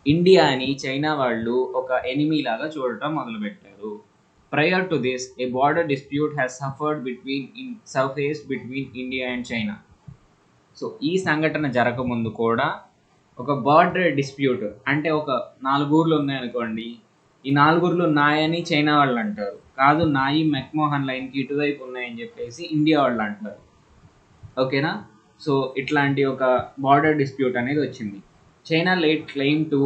ఇండియాని చైనా వాళ్ళు ఒక ఎనిమీ లాగా చూడటం మొదలుపెట్టారు. Prior to this, a border dispute has surfaced between India and China. So ఈ సంఘటన జరగకముందు కూడా ఒక బార్డర్ డిస్ప్యూట్ అంటే ఒక 4 ఊర్లు ఉన్నాయనుకోండి, ఈ 4 ఊర్లు నాయని చైనా వాళ్ళు అంటారు, కాదు నాయి మెక్మోహన్ లైన్కి ఇటువైపు ఉన్నాయని చెప్పేసి ఇండియా వాళ్ళు అంటారు. ఓకేనా? సో ఇట్లాంటి ఒక బార్డర్ డిస్ప్యూట్ అనేది వచ్చింది. China laid claim to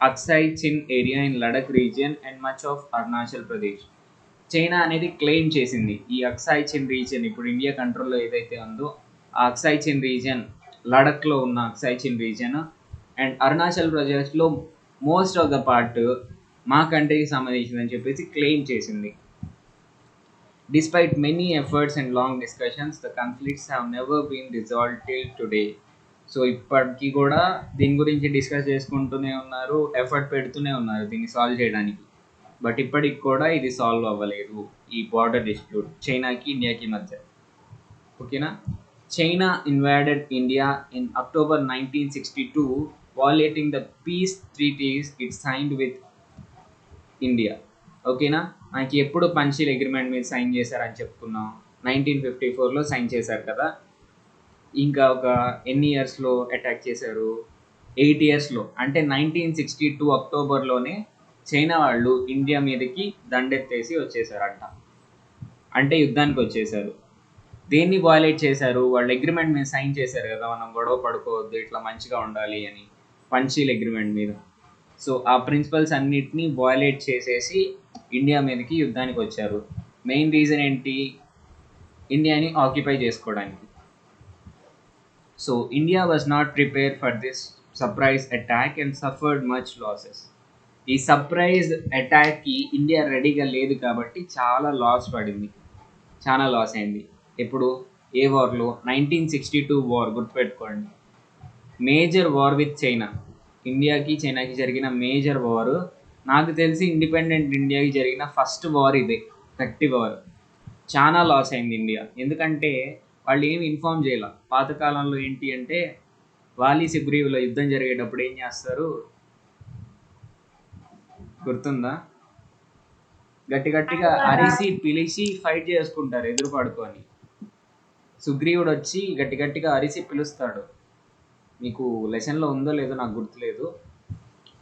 Aksai Chin area in Ladakh region and much of Arunachal Pradesh. China అనేది క్లెయిమ్ చేసింది ఈ అక్సాయ్ చిన్ రీజియన్, ఇప్పుడు ఇండియా కంట్రోల్లో ఏదైతే ఉందో ఆ అక్సాయ్ చిన్ రీజియన్, లడఖ్లో ఉన్న అక్సాయ్ చిన్ రీజియన్ అండ్ అరుణాచల్ ప్రదేశ్లో మోస్ట్ ఆఫ్ ద పార్ట్ మా కంట్రీకి సంబంధించిందని చెప్పేసి క్లెయిమ్ చేసింది. Despite many efforts and long discussions, the conflicts have never been resolved till today. So ఇప్పటికీ కూడా దీని గురించి డిస్కస్ చేసుకుంటూనే ఉన్నారు, ఎఫర్ట్ పెడుతూనే ఉన్నారు దీన్ని సాల్వ్ చేయడానికి. బట్ ఇప్పటికి కూడా ఇది సాల్వ్ అవ్వలేదు, ఈ బార్డర్ డిస్ప్యూట్ చైనాకి ఇండియాకి మధ్య. ఓకేనా? China invaded India in October 1962, violating the peace treaties it signed with India. ఓకేనా? మనకి ఎప్పుడు పంచీల్ అగ్రిమెంట్ మీద సైన్ చేశారని చెప్పుకున్నాం, 1954లో సైన్ చేశారు కదా. ఇంకా ఒక ఎన్ని ఇయర్స్లో అటాక్ చేశారు? 8 ఇయర్స్లో. అంటే 1962 అక్టోబర్లోనే చైనా వాళ్ళు ఇండియా మీదకి దండెత్తేసి వచ్చేసారంట, అంటే యుద్ధానికి వచ్చేసారు. దేన్ని వయలేట్ చేశారు? వాళ్ళు అగ్రిమెంట్ మీద సైన్ చేశారు కదా, మనం గొడవ పడుకోవద్దు, ఇట్లా మంచిగా ఉండాలి అని, పంచీల్ అగ్రిమెంట్ మీద. సో ఆ ప్రిన్సిపల్స్ అన్నిటినీ వయలేట్ చేసేసి ఇండియా మీదకి యుద్ధానికి వచ్చారు. మెయిన్ రీజన్ ఏంటి? ఇండియాని ఆక్యుపై చేసుకోవడానికి. So India was not prepare for this surprise attack and suffered much losses. ఈ సర్ప్రైజ్ అటాక్కి ఇండియా రెడీగా లేదు కాబట్టి చాలా లాస్ పడింది, చాలా లాస్ అయింది. ఇప్పుడు ఏ వార్లో? 1962 వార్, గుర్తుపెట్టుకోండి. మేజర్ వార్ విత్ చైనా, ఇండియాకి చైనాకి జరిగిన మేజర్ వార్. నాకు తెలిసి ఇండిపెండెంట్ ఇండియాకి జరిగిన ఫస్ట్ వార్ ఇదే, గట్టి వార్. చాలా లాస్ అయింది ఇండియా, ఎందుకంటే వాళ్ళు ఏమి ఇన్ఫార్మ్ చేయాల. పాతకాలంలో ఏంటి అంటే వాలి సుగ్రీవుల యుద్ధం జరిగేటప్పుడు ఏం చేస్తారు గుర్తుందా? గట్టిగా అరిసి పిలిచి ఫైట్ చేసుకుంటారు ఎదురు పడుకొని. సుగ్రీవుడు వచ్చి గట్టిగా అరిసి పిలుస్తాడు, మీకు లెసన్లో ఉందో లేదో నాకు గుర్తులేదు.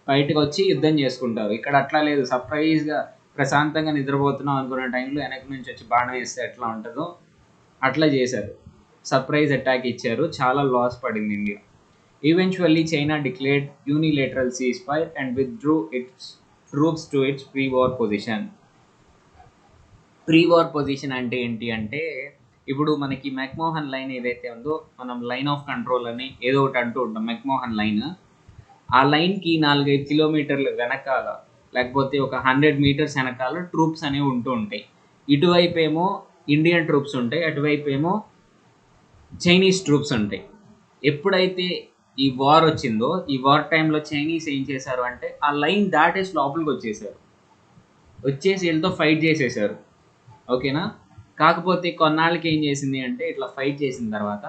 బయటకు వచ్చి యుద్ధం చేసుకుంటారు. ఇక్కడ అట్లా లేదు, సర్ప్రైజ్గా ప్రశాంతంగా నిద్రపోతున్నాం అనుకున్న టైంలో వెనక నుంచి వచ్చి బాణం వేస్తే ఎట్లా ఉంటుందో అట్లా చేశారు, సర్ప్రైజ్ అటాక్ ఇచ్చారు. చాలా లాస్ పడింది India. Eventually China declared unilateral ceasefire and withdrew its troops to its pre war position. Pre war position అంటే ఏంటి అంటే, ఇప్పుడు మనకి మెక్మోహన్ లైన్ ఏదైతే ఉందో, మనం లైన్ ఆఫ్ కంట్రోల్ అని ఏదో ఒకటి అంటూ ఉంటాం, మెక్మోహన్ లైన్. ఆ లైన్కి 4-5 కిలోమీటర్ల వెనకాల, లేకపోతే ఒక 100 మీటర్స్ వెనకాల ట్రూప్స్ అనేవి ఉంటూ ఉంటాయి. ఇటువైపు ఏమో ఇండియన్ ట్రూప్స్ ఉంటాయి, అటువైపు ఏమో చైనీస్ ట్రూప్స్ ఉంటాయి. ఎప్పుడైతే ఈ వార్ వచ్చిందో, ఈ వార్ టైంలో చైనీస్ ఏం చేశారు అంటే ఆ లైన్ దాటేసి లోపలికి వచ్చేసి వీళ్ళతో ఫైట్ చేసేసారు. ఓకేనా? కాకపోతే కొన్నాళ్ళకి ఏం చేసింది అంటే, ఇట్లా ఫైట్ చేసిన తర్వాత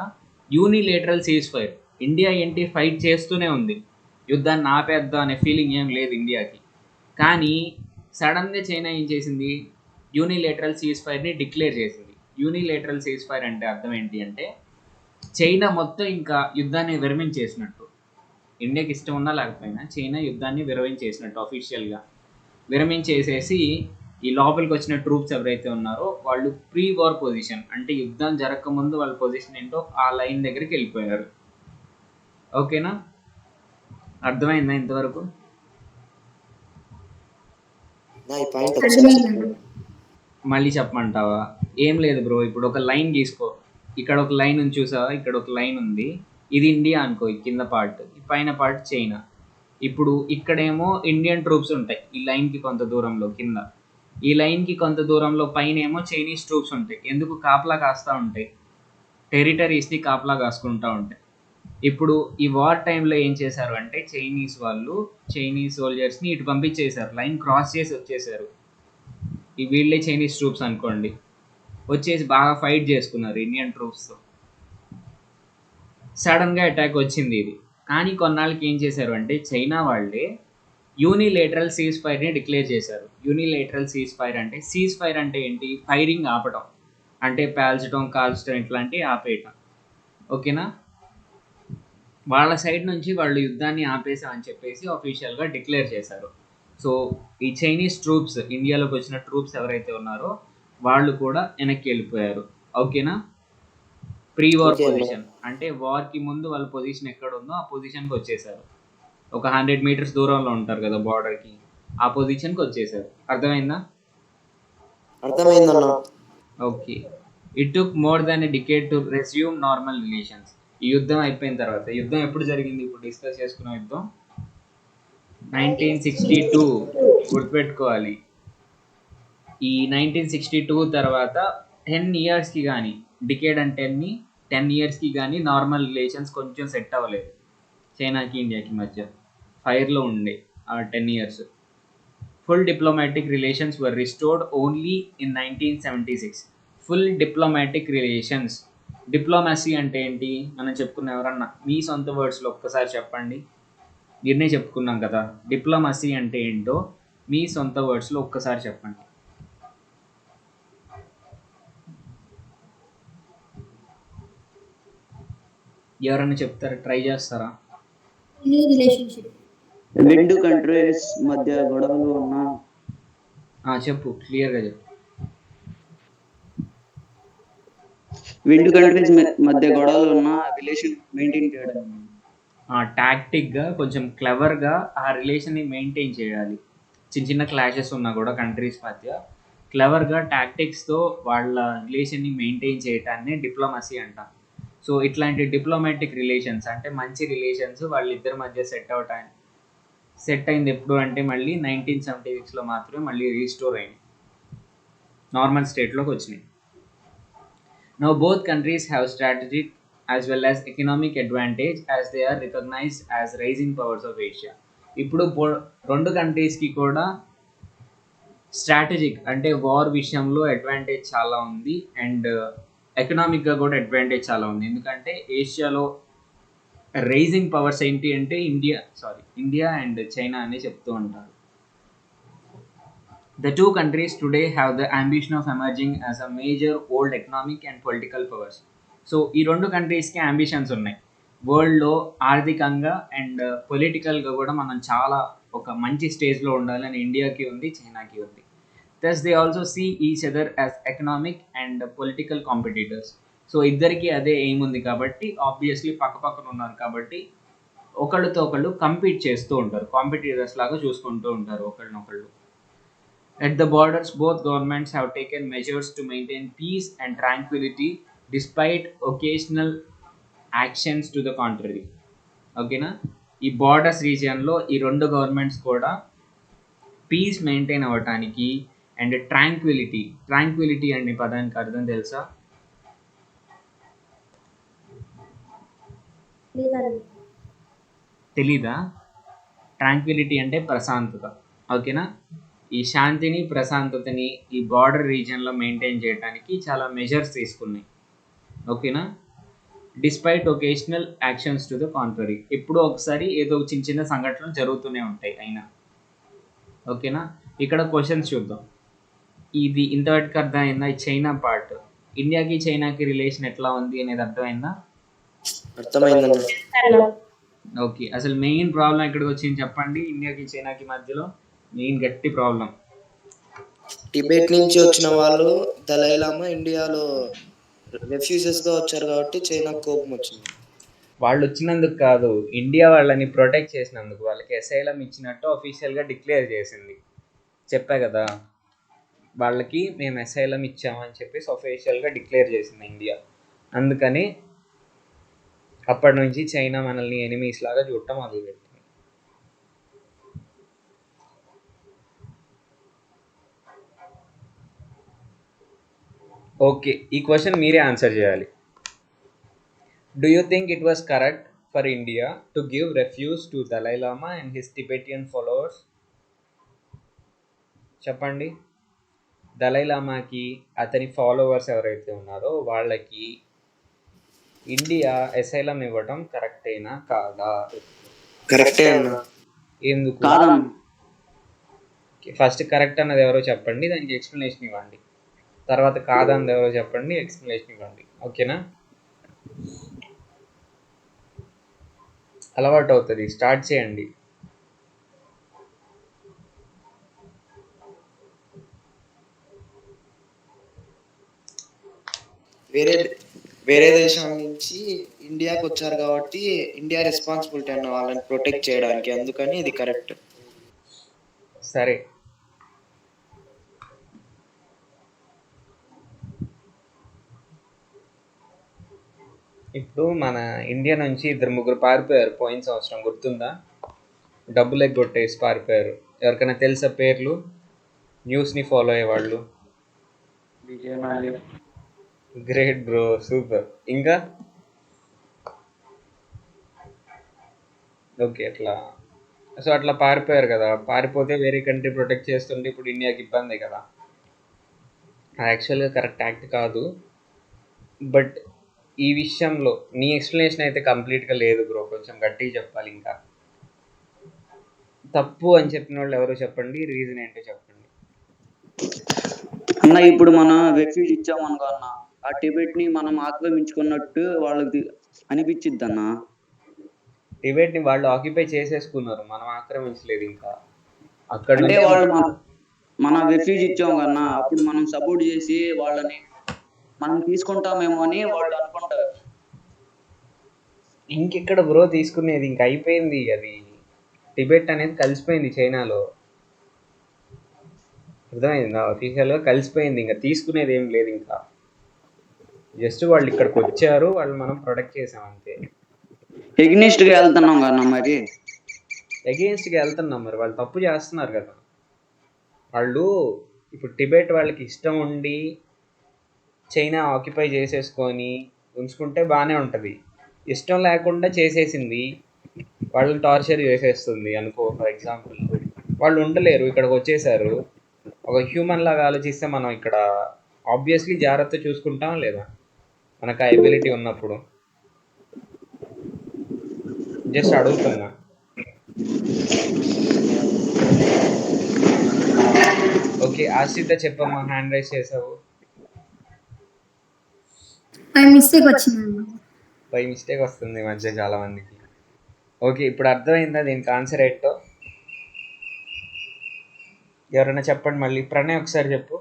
యూనిలేటరల్ సీజ్ ఫైర్. ఇండియా ఏంటి ఫైట్ చేస్తూనే ఉంది, యుద్ధాన్ని ఆపేద్దాం అనే ఫీలింగ్ ఏం లేదు ఇండియాకి. కానీ సడన్గా చైనా ఏం చేసింది, యూనిలేటరల్ సీజ్ ఫైర్ని డిక్లేర్ చేసింది. యూనిలేటరల్ సీజ్ ఫైర్ అంటే అర్థం ఏంటి అంటే, చైనా మొత్తం ఇంకా యుద్ధాన్ని విరమించేసినట్టు. ఇండియాకి ఇష్టం ఉన్నా లేకపోయినా చైనా యుద్ధాన్ని విరమించేసినట్టు, అఫీషియల్గా విరమించేసేసి ఈ లోపలికి వచ్చిన ట్రూప్స్ ఎవరైతే ఉన్నారో వాళ్ళు ప్రీ వార్ పొజిషన్, అంటే యుద్ధం జరగకముందు వాళ్ళ పొజిషన్ ఏంటో ఆ లైన్ దగ్గరికి వెళ్ళిపోయారు. ఓకేనా? అర్థమైందా ఇంతవరకు? మళ్ళీ చెప్పమంటావా? ఏం లేదు బ్రో, ఇప్పుడు ఒక లైన్ తీసుకో, ఇక్కడ ఒక లైన్ ఉంది చూసావా, ఇక్కడ ఒక లైన్ ఉంది, ఇది ఇండియా అనుకో, ఈ కింద పార్ట్, ఈ పైన పార్ట్ చైనా. ఇప్పుడు ఇక్కడేమో ఇండియన్ ట్రూప్స్ ఉంటాయి ఈ లైన్కి కొంత దూరంలో కింద, ఈ లైన్కి కొంత దూరంలో పైన ఏమో చైనీస్ ట్రూప్స్ ఉంటాయి. ఎందుకు? కాపలా కాస్తూ ఉంటాయి, టెరిటరీస్ని కాపలా కాసుకుంటూ ఉంటాయి. ఇప్పుడు ఈ వార్ టైంలో ఏం చేశారు అంటే, చైనీస్ సోల్జర్స్ని ఇటు పంపించేశారు, లైన్ క్రాస్ చేసి వచ్చేసారు. ఈ వీళ్ళే చైనీస్ ట్రూప్స్ అనుకోండి, వచ్చేసి బాగా ఫైట్ చేసుకున్నారు ఇండియన్ ట్రూప్స్తో. సడన్గా అటాక్ వచ్చింది ఇది. కానీ కొన్నాళ్ళకి ఏం చేశారు అంటే చైనా వాళ్ళే యూనిలేటరల్ సీజ్ ఫైర్ని డిక్లేర్ చేశారు. యూనిలేటరల్ సీజ్ ఫైర్ అంటే, సీజ్ ఫైర్ అంటే ఏంటి? ఫైరింగ్ ఆపడం, అంటే పేల్చడం, కాల్చడం ఇట్లాంటివి ఆపేయటం. ఓకేనా? వాళ్ళ సైడ్ నుంచి వాళ్ళు యుద్ధాన్ని ఆపేసామని చెప్పేసి అఫీషియల్గా డిక్లేర్ చేశారు. సో ఈ చైనీస్ ట్రూప్స్, ఇండియాలోకి వచ్చిన ట్రూప్స్ ఎవరైతే ఉన్నారో వాళ్ళు కూడా వెనక్కి వెళ్ళిపోయారు. ఓకేనా? ప్రీ వార్ ఓకే అన్న. పొజిషన్ అంటే వార్కి ముందు వాళ్ళ పొజిషన్ ఎక్కడ ఉందో ఆ పొజిషన్కి వచ్చేసారు. ఒక 100 మీటర్స్ దూరంలో ఉంటారు కదా బార్డర్కి, ఆ పొజిషన్కి వచ్చేసారు. అర్థమైందా? అర్థమైందన్న. Okay. It took more than a decade to resume normal relations. ఈ యుద్ధం అయిపోయిన తర్వాత, యుద్ధం ఎప్పుడు జరిగింది ఇప్పుడు డిస్కస్ చేసుకున్న యుద్ధం 1962. గుర్తుపెట్టుకోవాలి. ఈ 1962 తర్వాత 10 ఇయర్స్కి కానీ, డికేడ్ అంటే 10 ఇయర్స్కి కానీ నార్మల్ రిలేషన్స్ కొంచెం సెట్ అవ్వలేదు చైనాకి ఇండియాకి మధ్య. ఫైర్లో ఉండే ఆ 10 years. Full diplomatic relations were restored only in 1976. Full diplomatic relations. Diplomacy అంటే ఏంటి మనం చెప్పుకున్న, ఎవరన్నా మీ సొంత వర్డ్స్లో ఒక్కసారి చెప్పండి. దీన్నే చెప్పుకున్నాం కదా, డిప్లొమసీ అంటే ఏంటో మీ సొంత వర్డ్స్లో ఒక్కసారి చెప్పండి. ఎవరన్నా చెప్తారా? ట్రై చేస్తారా? రిలేషన్షిప్. రెండు కంట్రీస్ మధ్య గొడవలు ఉన్నా చెప్పు, క్లియర్గా చెప్పు. రెండు కంట్రీస్ మధ్య గొడవలు ఉన్నా రిలేషన్ మెయింటైన్ చేయడం. టాక్టిక్గా కొంచెం క్లవర్గా ఆ రిలేషన్ని మెయింటైన్ చేయాలి. చిన్న చిన్న క్లాషెస్ ఉన్నా కూడా కంట్రీస్ మధ్య క్లవర్గా టాక్టిక్స్తో వాళ్ళ రిలేషన్ని మెయింటైన్ చేయటాన్ని డిప్లొమసీ అంటాం. సో ఇట్లాంటి డిప్లొమాటిక్ రిలేషన్స్ అంటే మంచి రిలేషన్స్ వాళ్ళిద్దరి మధ్య సెట్ అయింది ఎప్పుడు అంటే మళ్ళీ 1976లో మాత్రమే మళ్ళీ రీస్టోర్ అయింది, నార్మల్ స్టేట్లోకి వచ్చినాయి. Now both countries have strategic as well as economic advantage as they are recognized as rising powers of Asia. ఇప్పుడు రెండు కంట్రీస్కి కూడా స్ట్రాటజిక్ అంటే వార్ విషయంలో అడ్వాంటేజ్ చాలా ఉంది, అండ్ ఎకనామిక్గా కూడా అడ్వాంటేజ్ చాలా ఉంది. ఎందుకంటే ఏషియాలో రైజింగ్ పవర్స్ ఏంటి అంటే ఇండియా అండ్ చైనా అనే చెప్తూ ఉంటారు. The two countries today have the ambition of emerging as a major world economic and political powers. So ఈ రెండు కంట్రీస్కి అంబిషన్స్ ఉన్నాయి. వరల్డ్లో ఆర్థికంగా అండ్ పొలిటికల్గా కూడా మనం చాలా ఒక మంచి స్టేజ్లో ఉండాలని ఇండియాకి ఉంది, చైనాకి ఉంది. Thus they also see each other as economic and political competitors. So ఇద్దరికి అదే ఎయిమ్ ఉంది కాబట్టి ఆబ్వియస్లీ పక్కపక్కన ఉన్నారు కాబట్టి ఒకళ్ళతో ఒకళ్ళు కంపీట్ చేస్తూ ఉంటారు, కాంపిటీటర్స్ లాగా చూసుకుంటూ ఉంటారు ఒకళ్ళనొకళ్ళు. At the borders, both governments have taken measures to maintain peace and tranquility despite occasional actions to the contrary. ఓకేనా? ఈ బార్డర్స్ రీజియన్లో ఈ రెండు గవర్నమెంట్స్ కూడా పీస్ మెయింటైన్ అవ్వటానికి అండ్ ట్రాంక్విలిటీ అనే పదానికి అర్థం తెలుసా? తెలీదా? ట్రాంక్విలిటీ అంటే ప్రశాంతత. ఓకేనా? ఈ శాంతిని, ప్రశాంతతని ఈ బార్డర్ రీజియన్లో మెయింటైన్ చేయడానికి చాలా మెజర్స్ తీసుకున్నాయి. ఓకేనా? Despite occasional actions to the contrary. ఎప్పుడో ఒకసారి ఏదో చిన్న చిన్న సంఘటనలు జరుగుతూనే ఉంటాయి అయినా. ఓకేనా? ఇక్కడ క్వశ్చన్స్ చూద్దాం. ఇది ఇంతవరకు అర్థమైందా? ఈ చైనా పార్ట్, ఇండియాకి చైనాకి రిలేషన్ ఎట్లా ఉంది అనేది అర్థమైందా? అర్థమైందన్న. ఓకే, అసలు మెయిన్ ప్రాబ్లం ఎక్కడికి వచ్చింది చెప్పండి? ఇండియాకి చైనాకి మధ్యలో మెయిన్ గట్టి ప్రాబ్లం టిబెట్ నుంచి వచ్చిన వాళ్ళు దలైలామా ఇండియాలో రెఫ్యూజెస్ గా వచ్చారు కాబట్టి చైనాకు కోపం వచ్చింది. వాళ్ళు వచ్చినందుకు కాదు, ఇండియా వాళ్ళని ప్రొటెక్ట్ చేసినందుకు. వాళ్ళకి అసైలం ఇచ్చినట్టు అఫీషియల్గా డిక్లేర్ చేసింది. చెప్పా కదా, వాళ్ళకి మేము అసైలం ఇచ్చామని చెప్పేసి అఫీషియల్గా డిక్లేర్ చేసింది ఇండియా. అందుకని అప్పటి నుంచి చైనా మనల్ని ఎనిమీస్ లాగా చూడటం మొదలుపెట్టింది. ఓకే, ఈ క్వశ్చన్ మీరే ఆన్సర్ చేయాలి. Do you think it was correct for India to give refuge to Dalai Lama and his Tibetan followers? చెప్పండి. దలై లామాకి అతని ఫాలోవర్స్ ఎవరైతే ఉన్నారో వాళ్ళకి ఇండియా అసైలం ఇవ్వటం కరెక్టేనా కాదా? కరెక్టే అన్న. ఎందుకు? కాదన్న. ఫస్ట్ కరెక్ట్ అన్నది ఎవరో చెప్పండి, దానికి ఎక్స్ప్లెనేషన్ ఇవ్వండి. తర్వాత కాదన్నది ఎవరో చెప్పండి, ఎక్స్ప్లెనేషన్ ఇవ్వండి. ఓకేనా? అలవాటు అవుతుంది. స్టార్ట్ చేయండి. వేరే వేరే దేశాల నుంచి ఇండియాకి వచ్చారు కాబట్టి ఇండియా రెస్పాన్సిబిలిటీ అన్న వాళ్ళని ప్రొటెక్ట్ చేయడానికి, అందుకని ఇది కరెక్ట్. సరే, ఇప్పుడు మన ఇండియా నుంచి 2-3 పారిపోయారు పోయిన సంవత్సరం, గుర్తుందా? డబ్బులు ఎగ్గొట్టేసి పారిపోయారు. ఎవరికైనా తెలుసా పేర్లు? న్యూస్ని ఫాలో అయ్యేవాళ్ళు. Vijay Mallya. Great bro, super. ఇంకా ఓకే, అట్లా పారిపోయారు కదా. పారిపోతే వేరే కంట్రీ ప్రొటెక్ట్ చేస్తుంటే ఇప్పుడు ఇండియాకి ఇబ్బంది కదా. యాక్చువల్గా కరెక్ట్ యాక్ట్ కాదు. బట్ ఈ విషయంలో నీ ఎక్స్ప్లెనేషన్ అయితే కంప్లీట్గా లేదు బ్రో, కొంచెం గట్టిగా చెప్పాలి. ఇంకా తప్పు అని చెప్పిన వాళ్ళు ఎవరో చెప్పండి, రీజన్ ఏంటో చెప్పండి. అన్న ఇప్పుడు మనం రెఫ్యూజ్ ఇచ్చామనుకో అన్న, ఆ టిబెట్ ని మనం ఆక్రమించుకున్నట్టు వాళ్ళకి అనిపించిద్ది అన్న. టిబెట్ని వాళ్ళు ఆక్యుపై చేసేసుకున్నారు, మనం ఆక్రమించలేదు. ఇంకా అక్కడ అంటే నుంచి వాళ్ళు మనం రెఫ్యూజ్ ఇచ్చాం కన్నా, అప్పుడు మనం సపోర్ట్ చేసి వాళ్ళని మనం తీసుకుంటామేమో అని వాళ్ళు అనుకుంటారు. ఇంకెక్కడ బ్రో తీసుకునేది, ఇంక అయిపోయింది అది. టిబెట్ అనేది కలిసిపోయింది చైనాలో, అర్థమైందా? అఫీషియల్గా కలిసిపోయింది, ఇంకా తీసుకునేది ఏం లేదు. ఇంకా జస్ట్ వాళ్ళు ఇక్కడికి వచ్చారు, వాళ్ళు మనం ప్రొటెక్ట్ చేసాం అంతే. ఎగ్నిస్ట్ గా వెళ్తున్నాం కన్నా, మరి అగెయిన్స్ట్గా వెళ్తున్నాం, మరి వాళ్ళు తప్పు చేస్తున్నారు కదా. వాళ్ళు ఇప్పుడు టిబెట్ వాళ్ళకి ఇష్టం ఉండి చైనా ఆక్యుపై చేసేసుకొని ఉంచుకుంటే బాగానే ఉంటుంది. ఇష్టం లేకుండా చేసేసింది, వాళ్ళని టార్చర్ చేసేస్తుంది అనుకో. ఫర్ ఎగ్జాంపుల్ వాళ్ళు ఉండలేరు, ఇక్కడికి వచ్చేసారు. ఒక హ్యూమన్ లాగా ఆలోచిస్తే మనం ఇక్కడ ఆబ్వియస్లీ జాగ్రత్త చూసుకుంటాం లేదా, మనకు ఆ ఎబిలిటీ ఉన్నప్పుడు. జస్ట్ అడుగుతున్నా. ఓకే, ఆశ్రిత చెప్పమ్మా, హ్యాండ్ రైస్ చేసావు. మిస్టేక్ వచ్చింది. బై మిస్టేక్ వస్తుంది ఈ మధ్య చాలా మందికి. ఓకే, ఇప్పుడు అర్థమైందా దీనికి ఆన్సర్ ఏంటో? ఎవరైనా చెప్పండి మళ్ళీ. ప్రణయ్ ఒకసారి చెప్పు.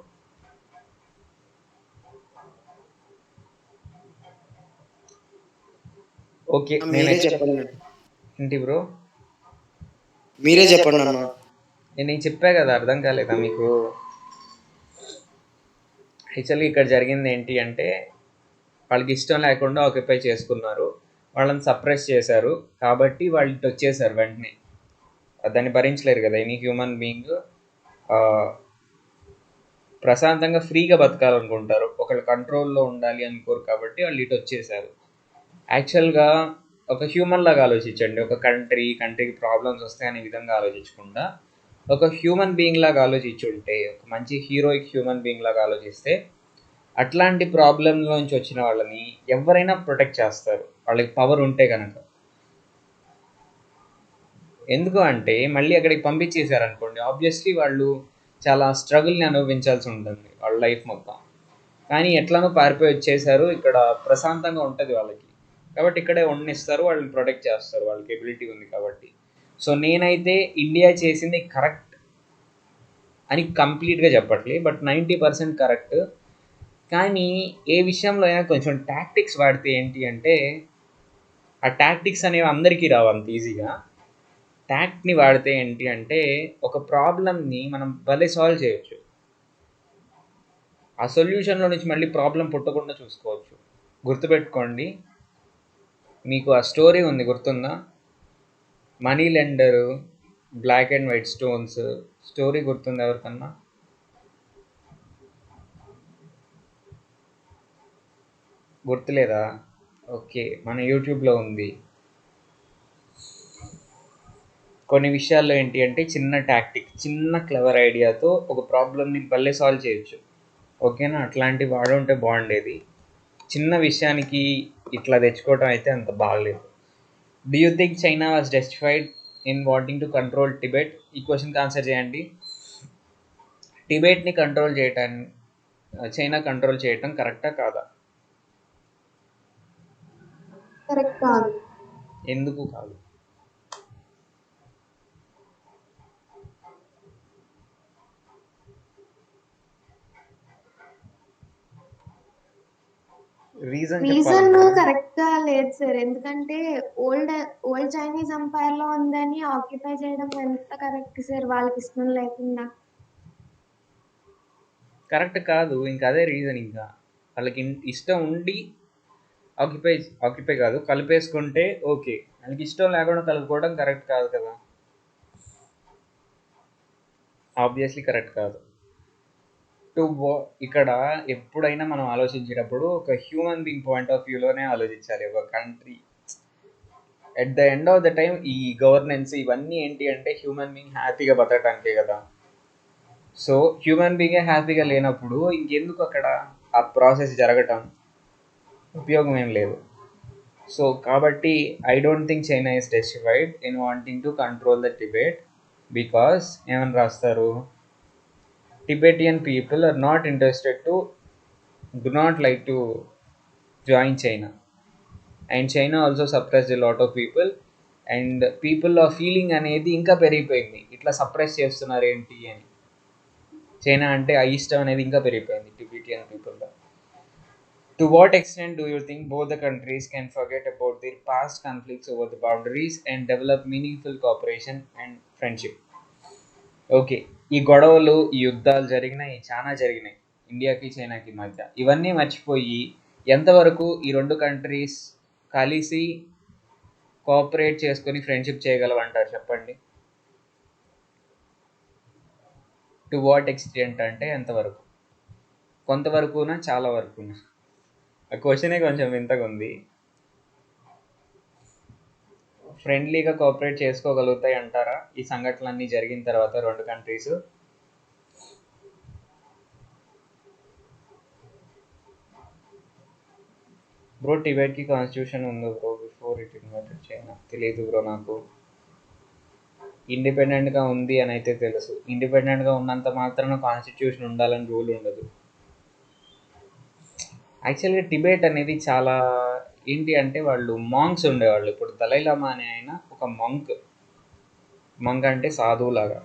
ఓకే, మీరే చెప్పండి. ఏంటి బ్రో? మీరే చెప్పండి అన్న. నేను చెప్పా కదా, అర్థం కాలేదా మీకు? యాక్చువల్లీ ఇక్కడ జరిగింది ఏంటి అంటే, వాళ్ళకి ఇష్టం లేకుండా ఆక్యుపై చేసుకున్నారు, వాళ్ళని సప్రెస్ చేశారు, కాబట్టి వాళ్ళు ఇటు వచ్చేసారు వెంటనే. దాన్ని భరించలేరు కదా. ఎనీ హ్యూమన్ బీయింగ్ ప్రశాంతంగా ఫ్రీగా బతకాలనుకుంటారు, ఒకళ్ళు కంట్రోల్లో ఉండాలి అనుకోరు, కాబట్టి వాళ్ళు ఇటు వచ్చేసారు. యాక్చువల్గా ఒక హ్యూమన్ లాగా ఆలోచించండి. ఒక కంట్రీకి ప్రాబ్లమ్స్ వస్తాయనే విధంగా ఆలోచించకుండా ఒక హ్యూమన్ బీయింగ్ లాగా ఆలోచించుంటే, ఒక మంచి హీరోయిక్ హ్యూమన్ బీయింగ్ లాగా ఆలోచిస్తే, అట్లాంటి ప్రాబ్లంలోంచి వచ్చిన వాళ్ళని ఎవరైనా ప్రొటెక్ట్ చేస్తారు, వాళ్ళకి పవర్ ఉంటే కనుక. ఎందుకు అంటే మళ్ళీ అక్కడికి పంపించేశారనుకోండి, ఆబ్వియస్లీ వాళ్ళు చాలా స్ట్రగుల్ని అనుభవించాల్సి ఉంటుంది వాళ్ళ లైఫ్ మొత్తం. కానీ ఎట్లనో పారిపోయి వచ్చేసారు, ఇక్కడ ప్రశాంతంగా ఉంటుంది వాళ్ళకి, కాబట్టి ఇక్కడే ఉండనిస్తారు, వాళ్ళని ప్రొటెక్ట్ చేస్తారు, వాళ్ళకి ఎబిలిటీ ఉంది కాబట్టి. సో నేనైతే ఇండియా చేసింది కరెక్ట్ అని కంప్లీట్గా చెప్పట్లేదు, బట్ 90% కరెక్ట్. కానీ ఏ విషయంలో అయినా కొంచెం టాక్టిక్స్ వాడితే ఏంటి అంటే, ఆ టాక్టిక్స్ అనేవి అందరికీ రావు అంత ఈజీగా. ట్యాక్ట్ని వాడితే ఏంటి అంటే, ఒక ప్రాబ్లమ్ని మనం భలే సాల్వ్ చేయొచ్చు, ఆ సొల్యూషన్లో నుంచి మళ్ళీ ప్రాబ్లం పుట్టకుండా చూసుకోవచ్చు. గుర్తుపెట్టుకోండి, మీకు ఆ స్టోరీ ఉంది గుర్తుందా? Money lender, black and white stones story గుర్తుంది ఎవరికన్నా? గుర్తులేదా? ఓకే, మన యూట్యూబ్లో ఉంది. కొన్ని విషయాల్లో ఏంటి అంటే, చిన్న టాక్టిక్, చిన్న క్లవర్ ఐడియాతో ఒక ప్రాబ్లమ్ని భలే సాల్వ్ చేయొచ్చు. ఓకేనా? అట్లాంటివి వాడుంటే బాగుండేది. చిన్న విషయానికి ఇట్లా తెచ్చుకోవడం అయితే అంత బాగలేదు. Do you think China was justified in wanting to control Tibet? ఈ క్వశ్చన్కి ఆన్సర్ చేయండి. టిబెట్ని కంట్రోల్ చేయటాన్ని చైనా కంట్రోల్ చేయటం కరెక్టా కాదా? కరెక్ట్ కాదు. ఎందుకు కాదు? రీజన్ రీజన్ చెప్పాలి. కరెక్ట్ గా లేదు సార్. ఎందుకంటే ఓల్డ్ ఓల్డ్ చైనీస్ ఎంపైర్ లో ఉందని ఆక్యుపై చేయడం ఎంత కరెక్ట్ సార్, వాళ్ళకి ఇష్టం లేకుండా. కరెక్ట్ కాదు, ఇంకా అదే రీజన్. ఇంకా వాళ్ళకి ఇష్టం ఉండి ఆక్యుపై ఆక్యుపై కాదు కలిపేసుకుంటే ఓకే, వాళ్ళకి ఇష్టం లేకుండా కలుపుకోవడం కరెక్ట్ కాదు కదా. ఆబ్వియస్లీ కరెక్ట్ కాదు. ఇక్కడ ఎప్పుడైనా మనం ఆలోచించేటప్పుడు ఒక హ్యూమన్ బీయింగ్ పాయింట్ ఆఫ్ వ్యూలోనే ఆలోచించాలి. ఒక country at the end of the time e governance ఇవన్నీ ఏంటి అంటే హ్యూమన్ బీయింగ్ హ్యాపీగా బతకడానికే కదా. సో హ్యూమన్ బీయింగే హ్యాపీగా లేనప్పుడు ఇంకెందుకు అక్కడ ఆ ప్రాసెస్ జరగటం, ఉపయోగం ఏం లేదు. సో కాబట్టి I don't think China is justified in wanting to control the Tibet because ఏమని రాస్తారు, Tibetan people are not interested to, do not like to join China, and China also suppressed a lot of people, and people are feeling అనేది ఇంకా పెరిగిపోయింది. ఇట్లా suppress చేస్తున్నారు ఏంటి అని, China అంటే అయిష్టం అనేది ఇంకా పెరిగిపోయింది Tibetan పీపుల్లో. To what extent do you think both the countries can forget about their past conflicts over the boundaries and develop meaningful cooperation and friendship? Okay, ఈ గొడవలు ఈ యుద్ధాలు జరిగినాయి, చాలా జరిగినాయి ఇండియాకి చైనాకి మధ్య. ఇవన్నీ మర్చిపోయి ఎంతవరకు ఈ రెండు కంట్రీస్ కలిసి కోఆపరేట్ చేసుకొని ఫ్రెండ్షిప్ చేయగలవంటారు చెప్పండి. టు వాట్ ఎక్స్టెంట్ అంటే ఎంతవరకు? కొంతవరకునా చాలా వరకునా? ఆ క్వశ్చనే కొంచెం వింతగా ఉంది. ఫ్రెండ్లీగా కోఆపరేట్ చేసుకోగలుగుతాయి అంటారా ఈ సంఘటనలన్నీ జరిగిన తర్వాత రెండు కంట్రీస్? బ్రో టిబెట్కి కాన్స్టిట్యూషన్ ఉంది bro before it invited China. తెలియదు బ్రో నాకు. ఇండిపెండెంట్గా ఉంది అని అయితే తెలుసు. ఇండిపెండెంట్గా ఉన్నంత మాత్రాన కాన్స్టిట్యూషన్ ఉండాలని రూల్ ఉండదు. యాక్చువల్గా టిబెట్ అనేది చాలా ఏంటి అంటే వాళ్ళు మాంక్స్ ఉండేవాళ్ళు. ఇప్పుడు దలైలామా అనే ఆయన ఒక మంక్ అంటే సాధువులాగా.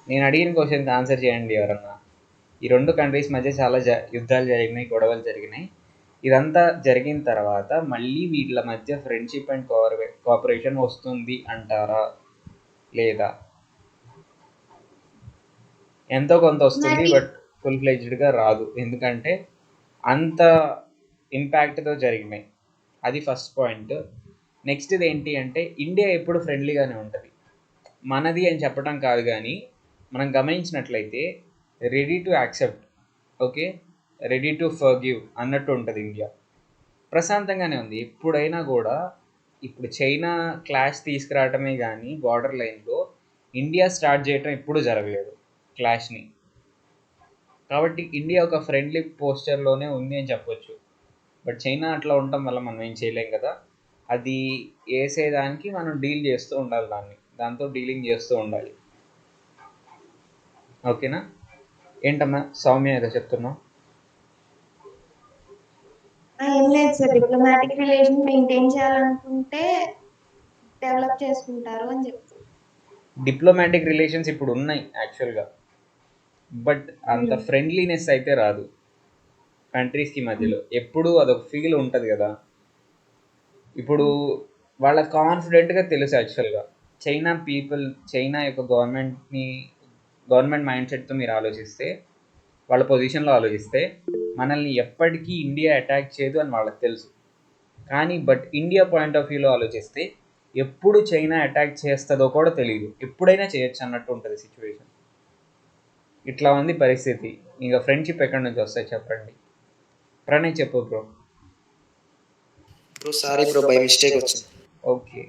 నేను అడిగిన క్వశ్చన్కి ఆన్సర్ చేయండి ఎవరన్నా. ఈ రెండు కంట్రీస్ మధ్య చాలా యుద్ధాలు జరిగినాయి, గొడవలు జరిగినాయి. ఇదంతా జరిగిన తర్వాత మళ్ళీ వీళ్ళ మధ్య ఫ్రెండ్షిప్ అండ్ కోఆపరేషన్ వస్తుంది అంటారా లేదా? ఎంతో కొంత వస్తుంది, బట్ ఫుల్ ఫ్లెడ్జ్డ్గా రాదు. ఎందుకంటే అంత ఇంపాక్ట్తో జరిగినాయి. అది ఫస్ట్ పాయింట్. నెక్స్ట్ది ఏంటి అంటే ఇండియా ఎప్పుడు ఫ్రెండ్లీగానే ఉంటుంది. మనది అని చెప్పడం కాదు, కానీ మనం గమనించినట్లయితే ready to accept, okay, ready to forgive అన్నట్టు ఉంటుంది ఇండియా. ప్రశాంతంగానే ఉంది ఎప్పుడైనా కూడా. ఇప్పుడు చైనా క్లాష్ తీసుకురావటమే కానీ బార్డర్ లైన్లో ఇండియా స్టార్ట్ చేయటం ఎప్పుడూ జరగలేదు క్లాష్ని. కాబట్టి ఇండియా ఒక ఫ్రెండ్లీ పోస్చర్లోనే ఉంది అని చెప్పొచ్చు. బట్ చైనా అట్లా ఉండటం వల్ల మనం ఏం చేయలేం కదా. అది వేసేదానికి మనం డీల్ చేస్తూ ఉండాలి, దాంతో డీలింగ్ చేస్తూ ఉండాలి. ఓకేనా? ఏంటమ్మా సౌమ్య ఏదో చెప్తున్నావు? ఏం లేదు సార్, డిప్లొమాటిక్ రిలేషన్ మెయింటైన్ చేయాలనుకుంటే డెవలప్ చేసుకుంటారు అని చెప్తారు. డిప్లొమాటిక్ రిలేషన్స్ ఇప్పుడు ఉన్నాయి యాక్చువల్గా, బట్ అంత ఫ్రెండ్లీనెస్ అయితే రాదు కంట్రీస్కి మధ్యలో. ఎప్పుడు అదొక ఫీల్ ఉంటుంది కదా. ఇప్పుడు వాళ్ళ కాన్ఫిడెంట్గా తెలుసు యాక్చువల్గా చైనా యొక్క గవర్నమెంట్ మైండ్ సెట్తో మీరు ఆలోచిస్తే, వాళ్ళ పొజిషన్లో ఆలోచిస్తే మనల్ని ఎప్పటికీ ఇండియా అటాక్ చేయదు అని వాళ్ళకి తెలుసు. కానీ బట్ ఇండియా పాయింట్ ఆఫ్ వ్యూలో ఆలోచిస్తే ఎప్పుడు చైనా అటాక్ చేస్తుందో కూడా తెలియదు, ఎప్పుడైనా చేయొచ్చు అన్నట్టు ఉంటుంది సిచ్యువేషన్. ఇట్లా ఉంది పరిస్థితి. ఇంకా ఫ్రెండ్షిప్ ఎక్కడి నుంచి వస్తాయి చెప్పండి? ప్రణయ్ చెప్పు bro. Bro sorry bro, by mistake వచ్చింది. ఓకే,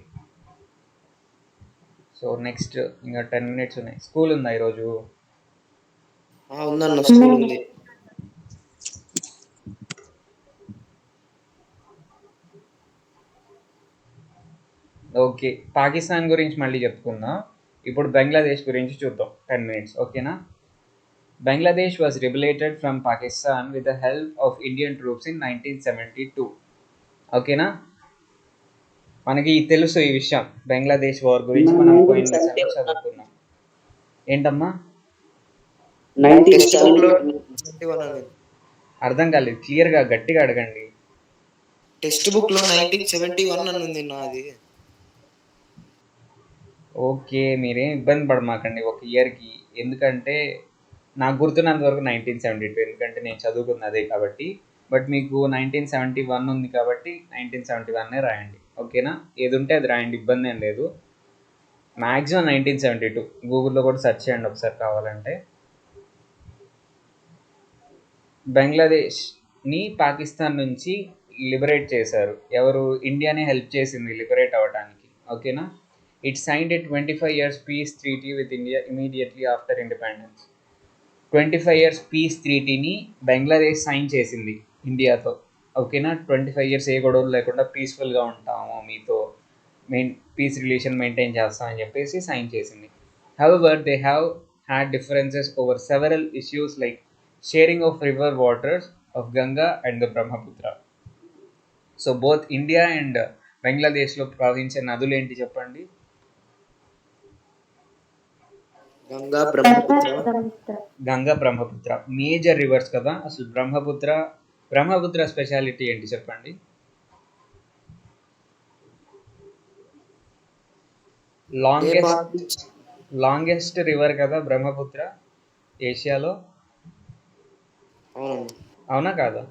సో నెక్స్ట్ ఇంకా 10 minutes ఉన్నాయి. స్కూల్ ఉందా ఈరోజు? ఉందన్న, స్కూల్ ఉంది. ఓకే, పాకిస్తాన్ గురించి మళ్ళీ చెప్పుకుందాం. ఇప్పుడు బంగ్లాదేశ్ గురించి చూద్దాం 10 minutes, ఓకేనా? Bangladesh was liberated from Pakistan with the help of Indian troops in 1972. ఓకేనా? మనకి తెలుసు ఈ విషయం, బంగ్లాదేశ్ వార్ గురించి మనం పోయిన లెసన్లో చదువుకున్నాం. ఏంటమ్మా? టెక్స్ట్ బుక్ లో 1971 అని అర్థం కాలేదు, క్లియర్గా గట్టిగా అడగండి. టెక్స్ట్ బుక్ లో 1971 అని ఉంది నాది. ఓకే, మీరేం ఇబ్బంది పడమాకండి ఒక ఇయర్కి, ఎందుకంటే నాకు గుర్తున్నంత వరకు 1972, ఎందుకంటే నేను చదువుకున్నది అదే కాబట్టి. బట్ మీకు 1971 ఉంది కాబట్టి 1971 రాయండి, ఓకేనా? ఏది ఉంటే అది రాయండి, ఇబ్బంది ఏం లేదు. మ్యాక్సిమం 1972, గూగుల్లో కూడా సెర్చ్ చేయండి ఒకసారి కావాలంటే. బంగ్లాదేశ్ని పాకిస్తాన్ నుంచి లిబరేట్ చేశారు ఎవరు? ఇండియానే హెల్ప్ చేసింది లిబరేట్ అవ్వడానికి, ఓకేనా? It signed a 25 years peace treaty with India immediately after independence. 25 years peace ట్రీటీని బంగ్లాదేశ్ సైన్ చేసింది ఇండియాతో, ఓకేనా? 25 years ఏ గొడవలు లేకుండా పీస్ఫుల్గా ఉంటాము, మీతో పీస్ రిలేషన్ మెయింటైన్ చేస్తామని చెప్పేసి సైన్ చేసింది. However they have had differences over several issues like sharing of river waters of Ganga and the Brahmaputra. So both India and బంగ్లాదేశ్లో ప్రవహించే నదులు ఏంటి చెప్పండి? గంగా, బ్రహ్మపుత్ర. గంగా, బ్రహ్మపుత్ర మేజర్ రివర్స్ కదా. అసలు బ్రహ్మపుత్ర స్పెషాలిటీ ఏంటి చెప్పండి? లాంగెస్ట్ రివర్ కదా బ్రహ్మపుత్ర ఏషియాలో, అవునా కాదా?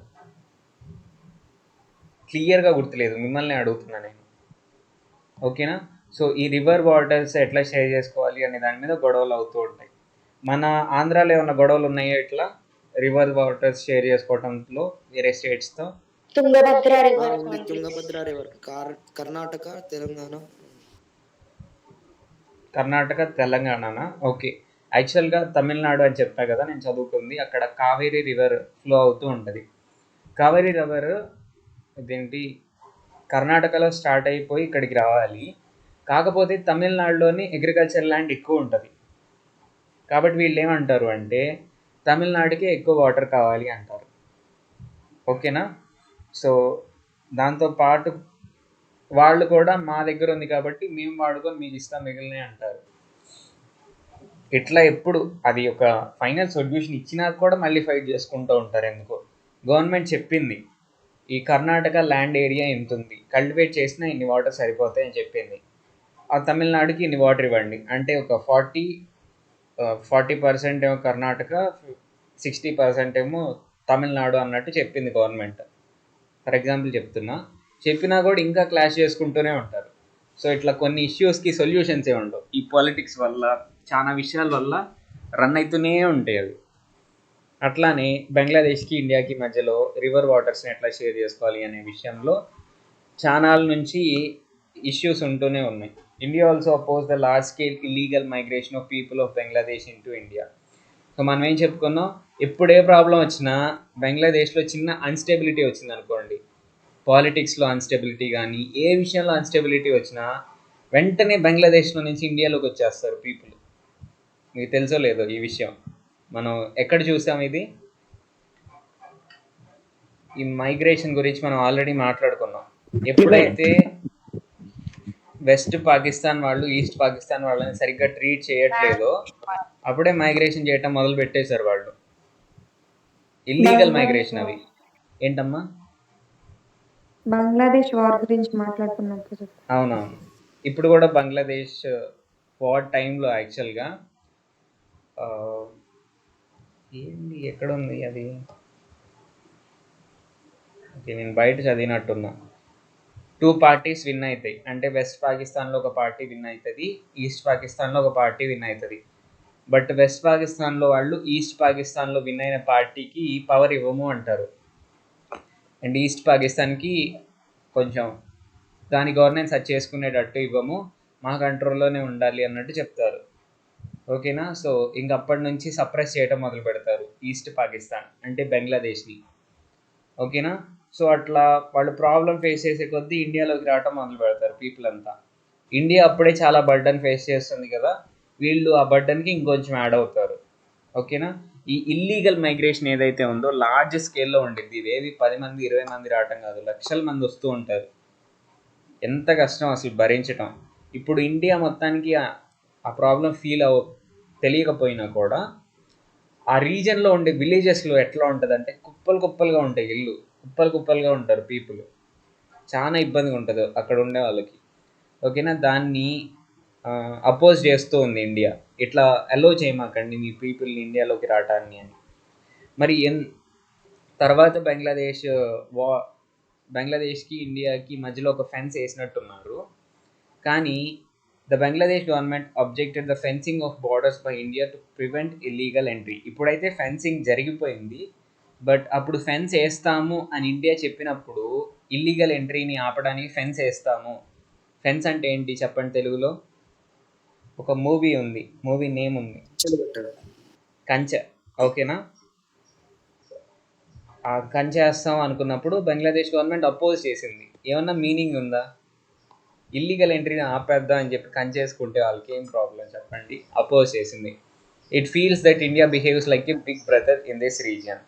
క్లియర్గా గుర్తులేదు, మిమ్మల్ని అడుగుతున్నా నేను, ఓకేనా? సో ఈ రివర్ వాటర్స్ ఎట్లా షేర్ చేసుకోవాలి అనే దాని మీద గొడవలు అవుతూ ఉంటాయి. మన ఆంధ్రాలో ఏమన్నా గొడవలు ఉన్నాయో ఇట్లా రివర్ వాటర్స్ షేర్ చేసుకోవడంలో వేరే స్టేట్స్తో? తుంగభద్ర తుంగభద్ర రివర్ కర్ణాటక, తెలంగాణనా? ఓకే, యాక్చువల్గా తమిళనాడు అని చెప్పా కదా నేను చదువుకుంది, అక్కడ కావేరీ రివర్ ఫ్లో అవుతూ ఉంటుంది. కావేరీ రివర్ ఇదేంటి కర్ణాటకలో స్టార్ట్ అయిపోయి ఇక్కడికి రావాలి, కాకపోతే తమిళనాడులోని అగ్రికల్చర్ ల్యాండ్ ఎక్కువ ఉంటుంది, కాబట్టి వీళ్ళు ఏమంటారు అంటే తమిళనాడుకి ఎక్కువ వాటర్ కావాలి అంటారు, ఓకేనా? సో దాంతోపాటు వాళ్ళు కూడా మా దగ్గర ఉంది కాబట్టి మేము వాడుకొని మీకు ఇస్తాం మిగిలినవి అంటారు. ఇట్లా ఎప్పుడు అది ఒక ఫైనల్ సొల్యూషన్ ఇచ్చినా కూడా మళ్ళీ ఫైట్ చేసుకుంటూ ఉంటారు. ఎందుకో గవర్నమెంట్ చెప్పింది ఈ కర్ణాటక ల్యాండ్ ఏరియా ఇంత ఉంది, కల్టివేట్ చేసినా ఇన్ని వాటర్ సరిపోతాయి అని చెప్పింది. ఆ తమిళనాడుకి ఇన్ని వాటర్ ఇవ్వండి అంటే ఒక 40% ఏమో కర్ణాటక, 60% ఏమో తమిళనాడు అన్నట్టు చెప్పింది గవర్నమెంట్. ఫర్ ఎగ్జాంపుల్ చెప్పినా కూడా ఇంకా క్లాష్ చేసుకుంటూనే ఉంటారు. సో ఇట్లా కొన్ని ఇష్యూస్కి సొల్యూషన్స్ ఏ ఉండవు, ఈ పాలిటిక్స్ వల్ల చాలా విషయాల వల్ల రన్ అవుతూనే ఉంటాయి అవి. అట్లానే బంగ్లాదేశ్కి ఇండియాకి మధ్యలో రివర్ వాటర్స్ని ఎట్లా షేర్ చేసుకోవాలి అనే విషయంలో చానాల నుంచి ఇష్యూస్ ఉంటూనే ఉన్నాయి. India also oppose the large scale illegal migration of people of Bangladesh into India. So మనం ఏం చెప్పుకున్నాం, ఎప్పుడు ఏ ప్రాబ్లం వచ్చినా బంగ్లాదేశ్లో చిన్న అన్స్టెబిలిటీ వచ్చింది అనుకోండి, పాలిటిక్స్లో అన్స్టెబిలిటీ కానీ ఏ విషయంలో అన్స్టెబిలిటీ వచ్చినా వెంటనే బంగ్లాదేశ్లో నుంచి ఇండియాలోకి వచ్చేస్తారు పీపుల్. మీకు తెలుసో లేదో ఈ విషయం, మనం ఎక్కడ చూసాం ఇది? ఈ మైగ్రేషన్ గురించి మనం ఆల్రెడీ మాట్లాడుకున్నాం. ఎప్పుడైతే వెస్ట్ పాకిస్తాన్ వాళ్ళు ఈస్ట్ పాకిస్తాన్ వాళ్ళని సరిగ్గా ట్రీట్ చేయట్లేదో అప్పుడే మైగ్రేషన్ చేయటం మొదలు పెట్టేశారు వాళ్ళు, ఇల్లీగల్ మైగ్రేషన్ అవి. ఏంటమ్మా? బంగ్లాదేశ్ వార్ గురించి మాట్లాడుతున్నప్పుడు. అవునవును, ఇప్పుడు కూడా బంగ్లాదేశ్ వార్ టైంలో యాక్చువల్గా ఏంది ఎక్కడుంది అది, ఓకే నేను బయట చదివినట్టున్నా. 2 parties విన్ అవుతాయి, అంటే వెస్ట్ పాకిస్తాన్లో ఒక పార్టీ విన్ అవుతుంది, ఈస్ట్ పాకిస్తాన్లో ఒక పార్టీ విన్ అవుతుంది. బట్ వెస్ట్ పాకిస్తాన్లో వాళ్ళు ఈస్ట్ పాకిస్తాన్లో విన్ అయిన పార్టీకి పవర్ ఇవ్వము అంటారు, అండ్ ఈస్ట్ పాకిస్తాన్కి కొంచెం దాని గవర్నెన్స్ అది చేసుకునేటట్టు ఇవ్వము, మా కంట్రోల్లోనే ఉండాలి అన్నట్టు చెప్తారు, ఓకేనా? సో ఇంక అప్పటి నుంచి సప్రెస్ చేయటం మొదలు పెడతారు ఈస్ట్ పాకిస్తాన్ అంటే బంగ్లాదేశ్ని, ఓకేనా? సో అట్లా వాళ్ళు ప్రాబ్లం ఫేస్ చేసే కొద్దీ ఇండియాలోకి రావటం మొదలు పెడతారు పీపుల్ అంతా. ఇండియా అప్పుడే చాలా బర్డన్ ఫేస్ చేస్తుంది కదా, వీళ్ళు ఆ బర్డన్కి ఇంకొంచెం యాడ్ అవుతారు. ఓకేనా. ఈ ఇల్లీగల్ మైగ్రేషన్ ఏదైతే ఉందో లార్జ్ స్కేల్లో ఉండిద్ది. ఇవేవి 10 మంది 20 మంది రావటం కాదు, లక్షల మంది వస్తూ ఉంటారు. ఎంత కష్టం అసలు భరించటం. ఇప్పుడు ఇండియా మొత్తానికి ఆ ప్రాబ్లం తెలియకపోయినా కూడా ఆ రీజన్లో ఉండే విలేజెస్లో ఎట్లా ఉంటుంది అంటే కుప్పలు కుప్పలుగా ఉంటాయి ఇల్లు, కుప్పలుగా ఉంటారు పీపుల్. చాలా ఇబ్బందిగా ఉంటుంది అక్కడ ఉండే వాళ్ళకి. ఓకేనా. దాన్ని అపోజ్ చేస్తూ ఉంది ఇండియా, ఇట్లా అలో చేయమాకండి మీ పీపుల్ని ఇండియాలోకి రావటాన్ని అని. మరి తర్వాత బంగ్లాదేశ్కి ఇండియాకి మధ్యలో ఒక ఫెన్స్ వేసినట్టున్నారు. కానీ the Bangladesh government objected the fencing of borders by India to prevent illegal entry. ఇప్పుడైతే ఫెన్సింగ్ జరిగిపోయింది, బట్ అప్పుడు ఫెన్స్ వేస్తాము అని ఇండియా చెప్పినప్పుడు ఇల్లీగల్ ఎంట్రీని ఆపడానికి ఫెన్స్ వేస్తాము. ఫెన్స్ అంటే ఏంటి చెప్పండి తెలుగులో? ఒక మూవీ ఉంది, మూవీ నేమ్ ఉంది, కంచె. ఓకేనా. ఆ కంచె వేస్తాం అనుకున్నప్పుడు బంగ్లాదేశ్ గవర్నమెంట్ అపోజ్ చేసింది. ఏమన్నా మీనింగ్ ఉందా? ఇల్లీగల్ ఎంట్రీని ఆపేద్దాం అని చెప్పి కంచేసుకుంటే వాళ్ళకి ఏం ప్రాబ్లం చెప్పండి? అపోజ్ చేసింది. It feels that India behaves like a big brother in this region.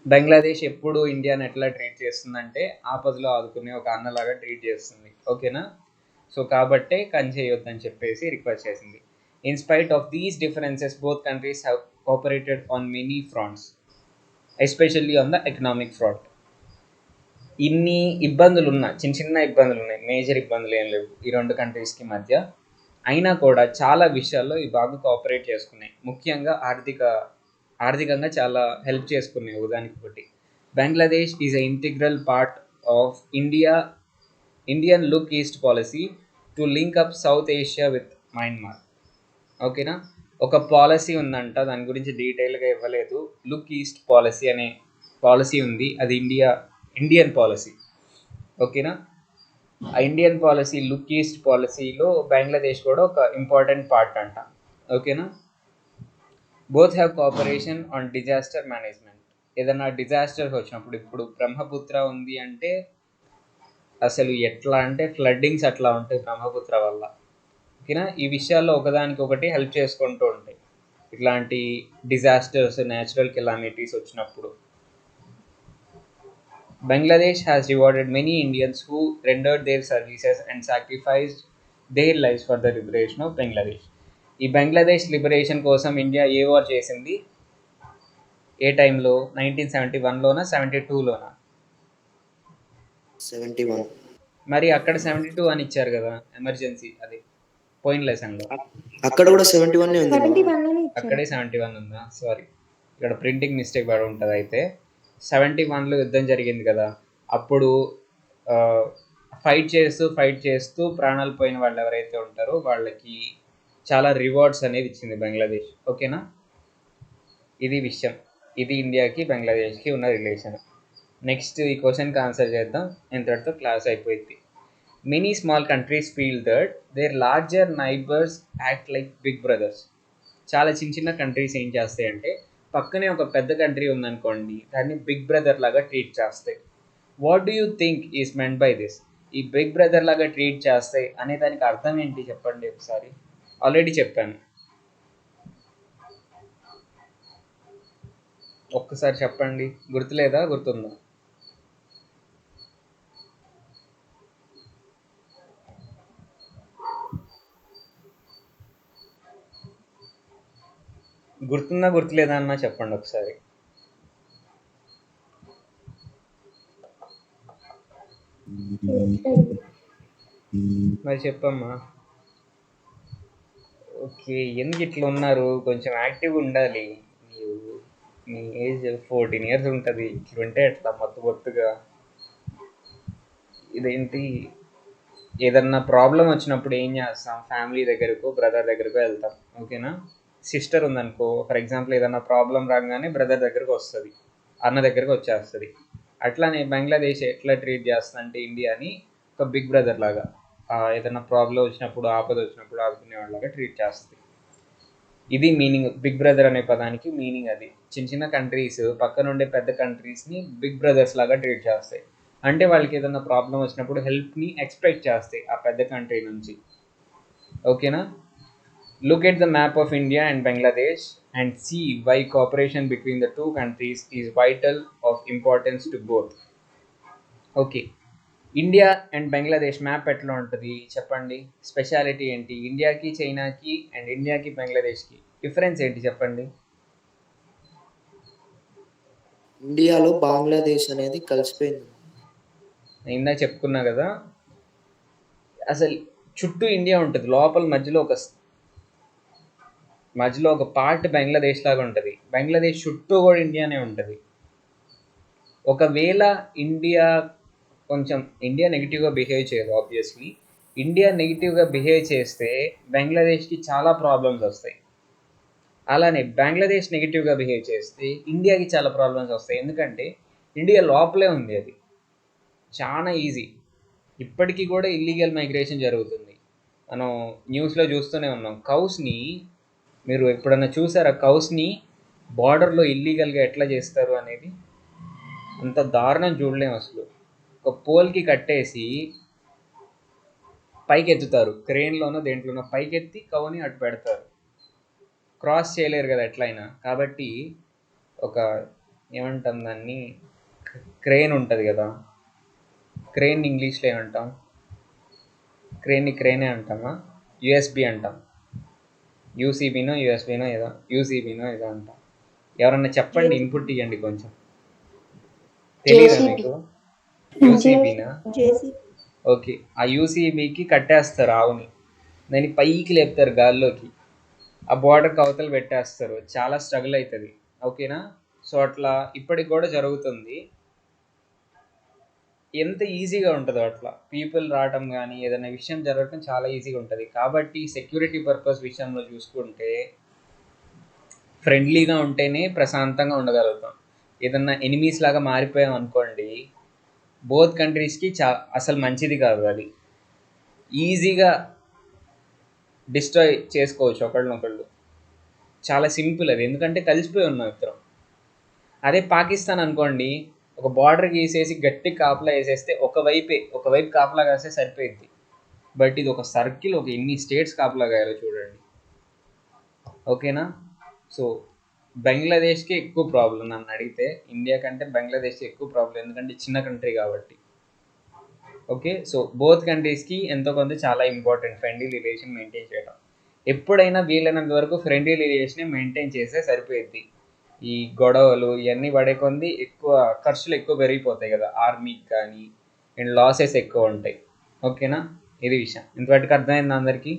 Bangladesh ఎప్పుడు ఇండియాని ఎట్లా ట్రీట్ చేస్తుందంటే ఆపదలో ఆదుకునే ఒక అన్నలాగా ట్రీట్ చేస్తుంది. ఓకేనా. సో కాబట్టే కంచేయొద్దని చెప్పేసి రిక్వెస్ట్ చేసింది. In spite of these differences both countries have cooperated on many fronts, especially on the economic front. ఇన్ని ఇబ్బందులు ఉన్నాయి, చిన్న ఇబ్బందులు ఉన్నాయి, మేజర్ ఇబ్బందులు ఏం లేవు ఈ రెండు కంట్రీస్కి మధ్య. అయినా కూడా చాలా విషయాల్లో ఇవి బాగా కోఆపరేట్ చేసుకున్నాయి. ముఖ్యంగా ఆర్థికంగా చాలా హెల్ప్ చేసుకున్నాయి ఒకదానికి ఒకటి. Bangladesh is a integral part of Indian look east policy to link up south Asia with Myanmar. ఓకేనా. ఒక పాలసీ ఉందంట, దాని గురించి డీటెయిల్గా ఇవ్వలేదు. లుక్ ఈస్ట్ పాలసీ అనే పాలసీ ఉంది, అది ఇండియన్ పాలసీ. ఓకేనా. ఆ ఇండియన్ పాలసీ లుక్ ఈస్ట్ పాలసీలో బంగ్లాదేశ్ కూడా ఒక ఇంపార్టెంట్ పార్ట్ అంట. ఓకేనా. Both have cooperation on disaster management. ఏదైనా డిజాస్టర్స్ వచ్చినప్పుడు, ఇప్పుడు బ్రహ్మపుత్ర ఉంది అంటే అసలు ఎట్లా అంటే ఫ్లడ్డింగ్స్ అట్లా ఉంటాయి బ్రహ్మపుత్ర వల్ల. ఓకేనా. ఈ విషయాల్లో ఒకదానికి ఒకటి హెల్ప్ చేసుకుంటూ ఉంటాయి ఇట్లాంటి డిజాస్టర్స్, న్యాచురల్ కెలామిటీస్ వచ్చినప్పుడు. Bangladesh has rewarded many Indians who rendered their services and sacrificed their lives for the liberation of Bangladesh. ఈ బంగ్లాదేశ్ లిబరేషన్ కోసం ఇండియా ఏ వార్ చేసింది? ఏ టైంలో? 1971లోనా 72లోనా? 71. మరి అక్కడ 72 అని ఇచ్చారు కదా ఎమర్జెన్సీ, అది పోయిన లెసన్లో. అక్కడ కూడా 71 ఉంది. అక్కడే 71 ఉందా? సారీ, ఇక్కడ ప్రింటింగ్ మిస్టేక్ పడి ఉంటుంది. అయితే 71లో యుద్ధం జరిగింది కదా, అప్పుడు ఫైట్ చేస్తూ ప్రాణాలు పోయిన వాళ్ళు ఎవరైతే ఉంటారో వాళ్ళకి చాలా రివార్డ్స్ అనేది ఇచ్చింది బంగ్లాదేశ్. ఓకేనా. ఇది విషయం, ఇది ఇండియాకి బంగ్లాదేశ్కి ఉన్న రిలేషన్. నెక్స్ట్ ఈ క్వశ్చన్కి ఆన్సర్ చేద్దాం, ఇంతటితో క్లాస్ అయిపోయింది. Many small countries feel that their larger neighbors act like big brothers. చాలా చిన్న కంట్రీస్ ఏం చేస్తాయంటే పక్కనే ఒక పెద్ద కంట్రీ ఉందనుకోండి, దాన్ని బిగ్ బ్రదర్ లాగా ట్రీట్ చేస్తాయి. What do you think is meant by this? ఈ బిగ్ బ్రదర్ లాగా ట్రీట్ చేస్తాయి అనే దానికి అర్థం ఏంటి చెప్పండి ఒకసారి. ఆల్రెడీ చెప్పాను, ఒక్కసారి చెప్పండి. గుర్తులేదా? గుర్తుందా? గుర్తులేదా అన్న చెప్పండి ఒకసారి. మరి చెప్పమ్మా. ఓకే, ఎందుకు ఇట్లా ఉన్నారు? కొంచెం యాక్టివ్గా ఉండాలి. మీ ఏజ్ 14 years ఉంటుంది, ఇట్లుంటే ఎట్లా మొత్తుగా? ఇదేంటి, ఏదన్నా ప్రాబ్లం వచ్చినప్పుడు ఏం చేస్తాం? ఫ్యామిలీ దగ్గరకు, బ్రదర్ దగ్గరకు వెళ్తాం. ఓకేనా. సిస్టర్ ఉందనుకో, ఫర్ ఎగ్జాంపుల్, ఏదన్నా ప్రాబ్లం రాగానే బ్రదర్ దగ్గరకు వస్తుంది, అన్న దగ్గరకు వచ్చేస్తుంది. అట్లానే బంగ్లాదేశ్ ఎట్లా ట్రీట్ చేస్తుంది అంటే ఇండియాని ఒక బిగ్ బ్రదర్ లాగా, ఏదైనా ప్రాబ్లం వచ్చినప్పుడు, ఆపద వచ్చినప్పుడు ఆదుకునేవాళ్ళలాగా ట్రీట్ చేస్తుంది. ఇది మీనింగ్, బిగ్ బ్రదర్ అనే పదానికి మీనింగ్ అది. చిన్న కంట్రీస్ పక్కన ఉండే పెద్ద కంట్రీస్ని బిగ్ బ్రదర్స్ లాగా ట్రీట్ చేస్తాయి. అంటే వాళ్ళకి ఏదైనా ప్రాబ్లం వచ్చినప్పుడు హెల్ప్ని ఎక్స్పెక్ట్ చేస్తాయి ఆ పెద్ద కంట్రీ నుంచి. ఓకేనా? Look at the map of India and Bangladesh and see why cooperation between the two countries is vital of importance to both. Okay, India and Bangladesh map ఎట్లా ఉంటుంది చెప్పండి? స్పెషాలిటీ ఏంటి? ఇండియాకి చైనాకి అండ్ ఇండియాకి బంగ్లాదేశ్కి డిఫరెన్స్ ఏంటి చెప్పండి? ఇండియాలో బంగ్లాదేశ్ అనేది కలిసిపోయింది. నేను ఇందా చెప్పుకున్నా కదా, అసలు చుట్టూ ఇండియా ఉంటుంది, లోపల మధ్యలో ఒక పార్ట్ బంగ్లాదేశ్ లాగా ఉంటుంది. బంగ్లాదేశ్ చుట్టూ కూడా ఇండియానే ఉంటుంది. ఒకవేళ ఇండియా నెగిటివ్గా బిహేవ్ చేయదు. ఆబ్వియస్లీ ఇండియా నెగిటివ్గా బిహేవ్ చేస్తే బంగ్లాదేశ్కి చాలా ప్రాబ్లమ్స్ వస్తాయి. అలానే బంగ్లాదేశ్ నెగిటివ్గా బిహేవ్ చేస్తే ఇండియాకి చాలా ప్రాబ్లమ్స్ వస్తాయి. ఎందుకంటే ఇండియా లోపలే ఉంది, అది చాలా ఈజీ. ఇప్పటికీ కూడా ఇల్లీగల్ మైగ్రేషన్ జరుగుతుంది. మనం న్యూస్లో చూస్తూనే ఉన్నాం. కౌస్ని మీరు ఎప్పుడన్నా చూసారా? కౌస్ని బార్డర్లో ఇల్లీగల్గా ఎట్లా చేస్తారు అనేది అంత దారుణం చూడలేము అసలు. ఒక పోల్కి కట్టేసి పైకి ఎత్తుతారు, క్రెయిన్లోనో దేంట్లోనో పైకెత్తి కౌని అటు పెడతారు. క్రాస్ చేయలేరు కదా ఎట్లయినా. కాబట్టి ఒక ఏమంటాం దాన్ని, క్రెయిన్ ఉంటుంది కదా, క్రెయిన్ ఇంగ్లీష్లో ఏమంటాం? క్రెయినే అంటామా? యూఎస్బి అంటాం. యూసీబీనో యూఎస్బీనో ఏదో అంటాం. ఎవరన్నా చెప్పండి, ఇన్పుట్ ఇవ్వండి కొంచెం. తెలియదా మీకు? యూసీబీనా? ఓకే, ఆ యూసీబీకి కట్టేస్తారు ఆవుని, దాన్ని పైకి లేపుతారు గాల్లోకి, ఆ బార్డర్కి అవతలు పెట్టేస్తారు. చాలా స్ట్రగుల్ అవుతుంది. ఓకేనా? సో అట్లా ఇప్పటికి కూడా జరుగుతుంది. ఎంత ఈజీగా ఉంటుందో అట్లా పీపుల్ రావటం కానీ ఏదైనా విషయం జరగటం చాలా ఈజీగా ఉంటుంది. కాబట్టి సెక్యూరిటీ పర్పస్ విషయంలో చూసుకుంటే ఫ్రెండ్లీగా ఉంటేనే ప్రశాంతంగా ఉండగలుగుతాం. ఏదన్నా ఎనిమీస్ లాగా మారిపోయాం అనుకోండి, బోత్ కంట్రీస్కి అసలు మంచిది కాదు. అది ఈజీగా డిస్ట్రాయ్ చేసుకోవచ్చు ఒకళ్ళనొకళ్ళు. చాలా సింపుల్ అది, ఎందుకంటే కలిసిపోయి ఉన్నాం ఇద్దరం. అదే పాకిస్తాన్ అనుకోండి, ఒక బార్డర్ గీసేసి గట్టి కాపలా వేసేస్తే ఒకవైపు కాపలా కాస్తే సరిపోయింది. బట్ ఇది ఒక సర్కిల్, ఒక ఎన్ని స్టేట్స్ కాపలా కాయాలో చూడండి. ఓకేనా? సో బంగ్లాదేశ్కి ఎక్కువ ప్రాబ్లం నన్ను అడిగితే. ఇండియా కంటే బంగ్లాదేశ్కి ఎక్కువ ప్రాబ్లం, ఎందుకంటే చిన్న కంట్రీ కాబట్టి. ఓకే, సో బోత్ కంట్రీస్కి ఎంతో కొంత చాలా ఇంపార్టెంట్ ఫ్రెండ్లీ రిలేషన్ మెయింటైన్ చేయడం. ఎప్పుడైనా వీలైనంత వరకు ఫ్రెండ్లీ రిలేషన్ మెయింటైన్ చేస్తే సరిపోయింది. ఈ గొడవలు ఇవన్నీ పడే కొంది ఖర్చులు ఎక్కువ పెరిగిపోతాయి కదా ఆర్మీకి కానీ, అండ్ లాసెస్ ఎక్కువ ఉంటాయి. ఓకేనా? ఇది విషయం. ఇంతవరకు అర్థమైంది అందరికీ?